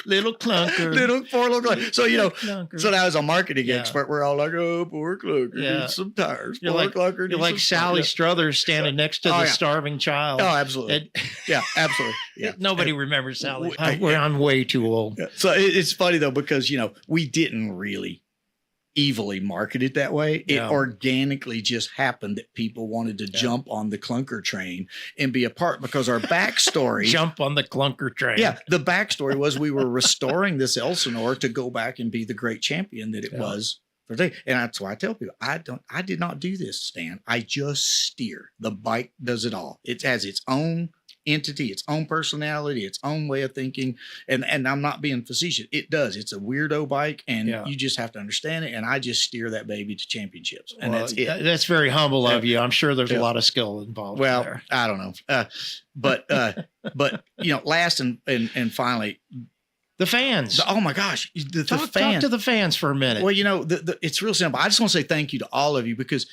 Little Clunker. Poor little Clunker. So, so now as a marketing expert, we're all like, oh, poor Clunker needs some tires. You're like Sally Struthers standing next to the starving child. Oh, absolutely. Absolutely. Yeah. Nobody remembers Sally. I'm way too old. Yeah. So it's funny though, because, we didn't really evilly market it that way. It organically just happened that people wanted to jump on the Clunker train and be a part, because our backstory jump on the Clunker train. Yeah. The backstory was we were restoring this Elsinore to go back and be the great champion that it was for the day. And that's why I tell people, I did not do this, Stan. I just steer. The bike does it all. It has its own entity, its own personality, its own way of thinking. And I'm not being facetious. It does. It's a weirdo bike, and you just have to understand it. And I just steer that baby to championships. And that's it. That's very humble of you. I'm sure there's a lot of skill involved. Well, there. I don't know. But last and finally, the fans. Oh my gosh. Talk to the fans for a minute. Well, it's real simple. I just want to say thank you to all of you, because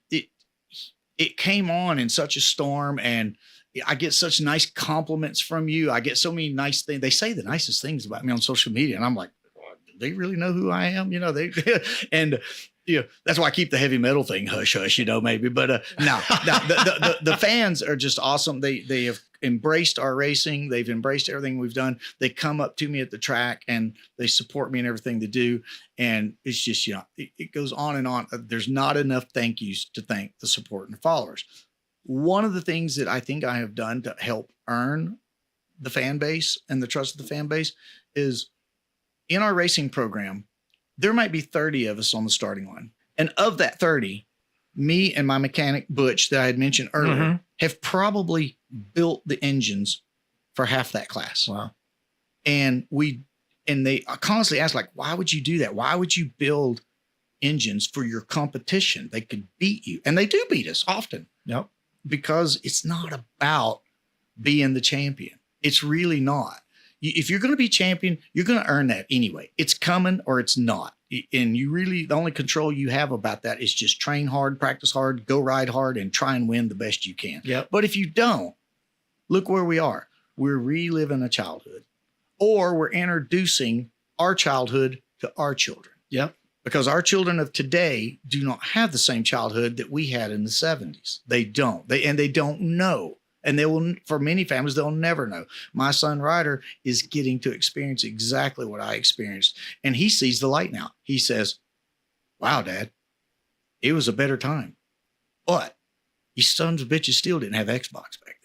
it came on in such a storm, and I get such nice compliments from you. I get so many nice things. They say the nicest things about me on social media, and I'm like, do they really know who I am? And that's why I keep the heavy metal thing hush hush, maybe. But no, the fans are just awesome. They have embraced our racing. They've embraced everything we've done. They come up to me at the track and they support me in everything they do. And it's just, it goes on and on. There's not enough thank yous to thank the support and the followers. One of the things that I think I have done to help earn the fan base and the trust of the fan base is, in our racing program, there might be 30 of us on the starting line. And of that 30, me and my mechanic, Butch, that I had mentioned earlier, have probably built the engines for half that class. Wow. And they constantly ask, like, why would you do that? Why would you build engines for your competition? They could beat you. And they do beat us often. Yep. Because it's not about being the champion. It's really not. If you're going to be champion, you're going to earn that anyway. It's coming or it's not. And the only control you have about that is just train hard, practice hard, go ride hard, and try and win the best you can. Yep. But if you don't, look where we are. We're reliving a childhood, or we're introducing our childhood to our children. Yep. Because our children of today do not have the same childhood that we had in the 70s. They don't. They don't know. And they will, for many families, they'll never know. My son Ryder is getting to experience exactly what I experienced. And he sees the light now. He says, wow, Dad, it was a better time. But you sons of bitches still didn't have Xbox back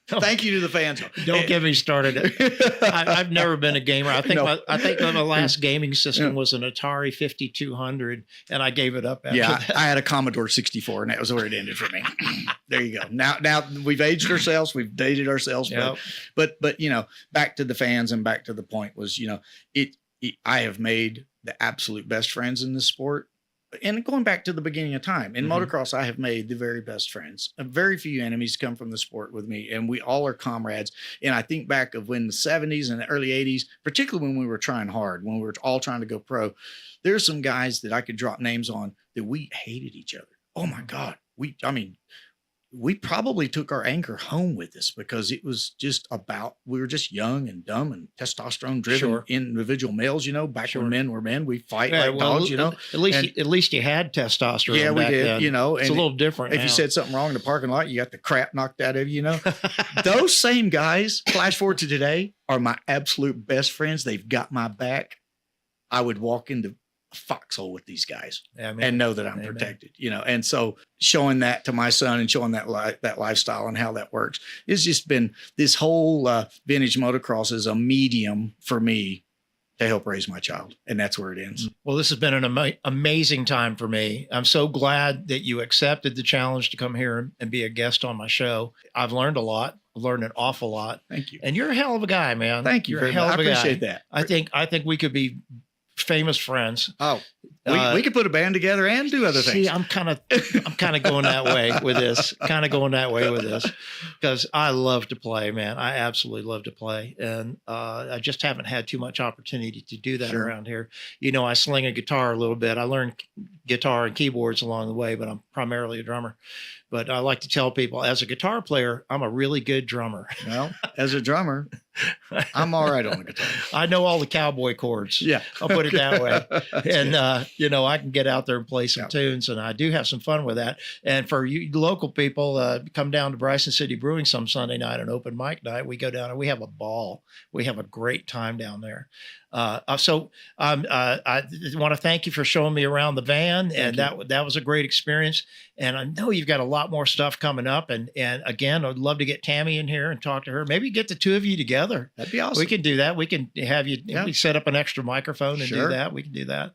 then. Thank you to the fans. Don't get me started. I've never been a gamer. I think No. I think my last gaming system was an Atari 5200, and I gave it up after Yeah, that. I had a Commodore 64, and that was where it ended for me. There you go. Now we've aged ourselves, we've dated ourselves, Yep. but back to the fans and back to the point was, I have made the absolute best friends in this sport. And going back to the beginning of time, in motocross, I have made the very best friends. Very few enemies come from the sport with me, and we all are comrades. And I think back of when the 70s and the early 80s, particularly when we were trying hard, when we were all trying to go pro, there's some guys that I could drop names on that we hated each other. Oh my God. We probably took our anger home with us because it was just we were just young and dumb and testosterone driven individual males, back when men were men, we fight like dogs, At least you had testosterone. Yeah, we back did, then. It's a little different. If now. you said something wrong in the parking lot, you got the crap knocked out of you, Those same guys, flash forward to today, are my absolute best friends. They've got my back. I would walk into a foxhole with these guys and know that I'm protected, and so showing that to my son and showing that lifestyle and how that works, it's just been this whole vintage motocross is a medium for me to help raise my child. And that's where it ends. Well, this has been an amazing time for me. I'm so glad that you accepted the challenge to come here and be a guest on my show. I've learned a lot. I've learned an awful lot. Thank you. And you're a hell of a guy, man. Thank you. You're a hell of a guy. I appreciate that. I think we could be famous friends. Oh, we could put a band together and do other things. See, I'm kind of going that way with this. Because I love to play, man. I absolutely love to play, and I just haven't had too much opportunity to do that around here. I sling a guitar a little bit. I learned guitar and keyboards along the way, but I'm primarily a drummer. But I like to tell people, as a guitar player, I'm a really good drummer. Well, as a drummer, I'm all right on the guitar. I know all the cowboy chords. Yeah. I'll put it that way. And, I can get out there and play some tunes, and I do have some fun with that. And for you local people, come down to Bryson City Brewing some Sunday night, an open mic night. We go down and we have a ball. We have a great time down there. So I want to thank you for showing me around the van, and that was a great experience. And I know you've got a lot more stuff coming up. And again, I'd love to get Tammy in here and talk to her. Maybe get the two of you together. That'd be awesome. We can do that. We can have you we set up an extra microphone and do that. We can do that.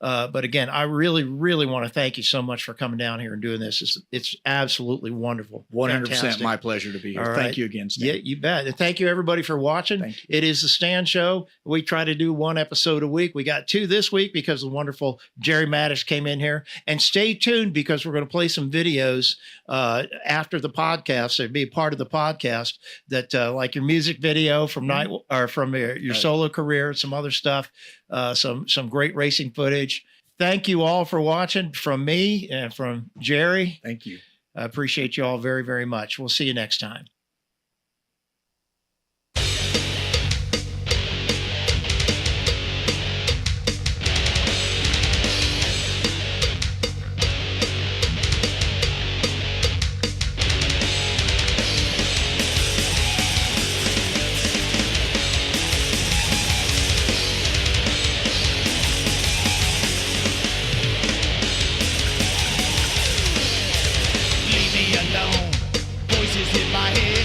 But again, I really, really want to thank you so much for coming down here and doing this. It's absolutely wonderful. 100% Fantastic. my pleasure to be here. All Thank right. you again, Stan. Yeah, you bet. And thank you everybody for watching. Thank you. It is the Stan Show. We try to do one episode a week. We got 2 this week because the wonderful Jerry Mattox came in here. And stay tuned because we're going to play some videos after the podcast. So be a part of the podcast that like your music video from night or from your solo career, some other stuff, some great racing footage. Thank you all for watching from me and from Jerry. Thank you. I appreciate you all very, very much. We'll see you next time. Leave me alone. Voices in my head.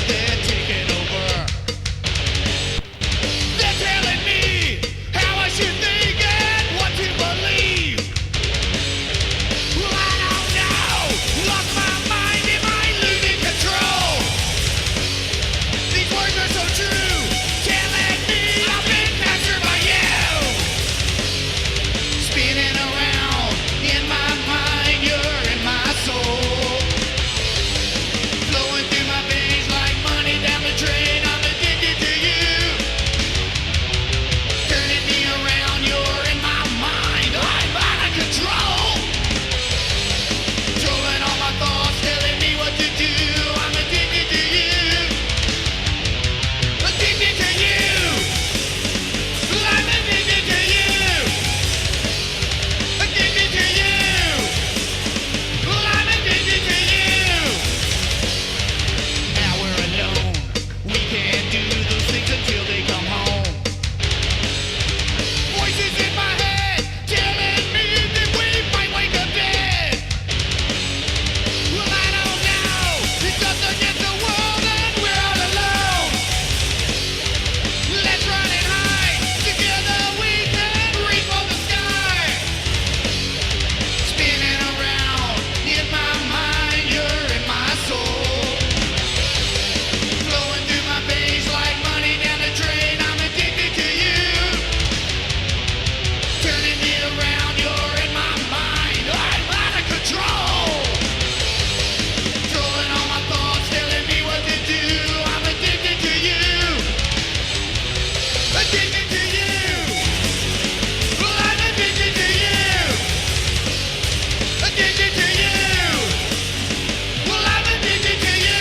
addicted to you. Well, I'm addicted to you.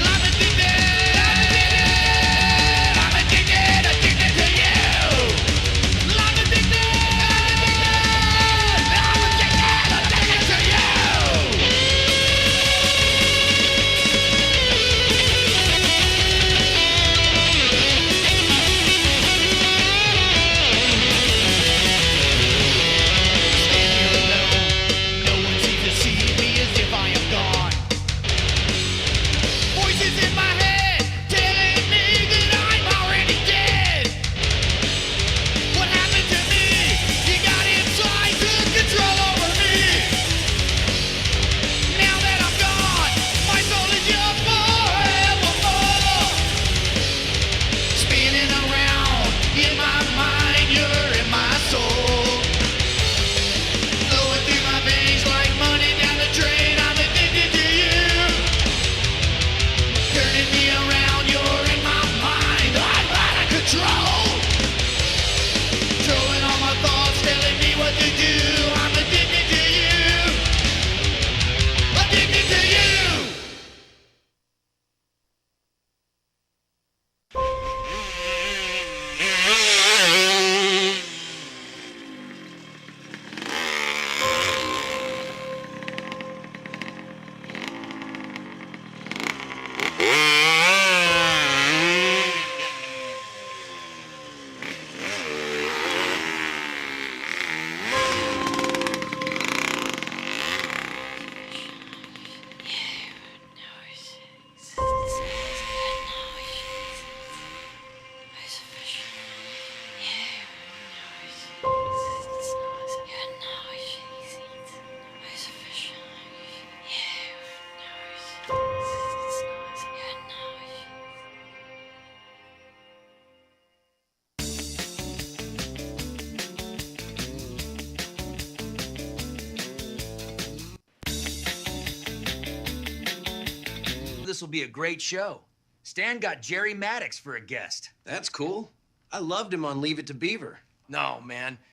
I'm addicted, I'm addicted, addicted to you. I'm addicted, I'm addicted, addicted to you. Stand here alone, no one seems to see me as if I am gone. Voices in my head telling me that I'm already dead. What happened to me? You got inside, took control over me. Now that I'm gone, my soul is yours forevermore. Spinning around in my mind, you're in my soul. Flowing through my veins like money down the drain. I'm addicted to you. Turning me around, you're in my mind. I'm out of control. Throwing all my thoughts, telling me what to do. I'm addicted to you. Addicted to you. This will be a great show. Stan got Jerry Mattox for a guest. That's cool. I loved him on Leave It to Beaver. No, man.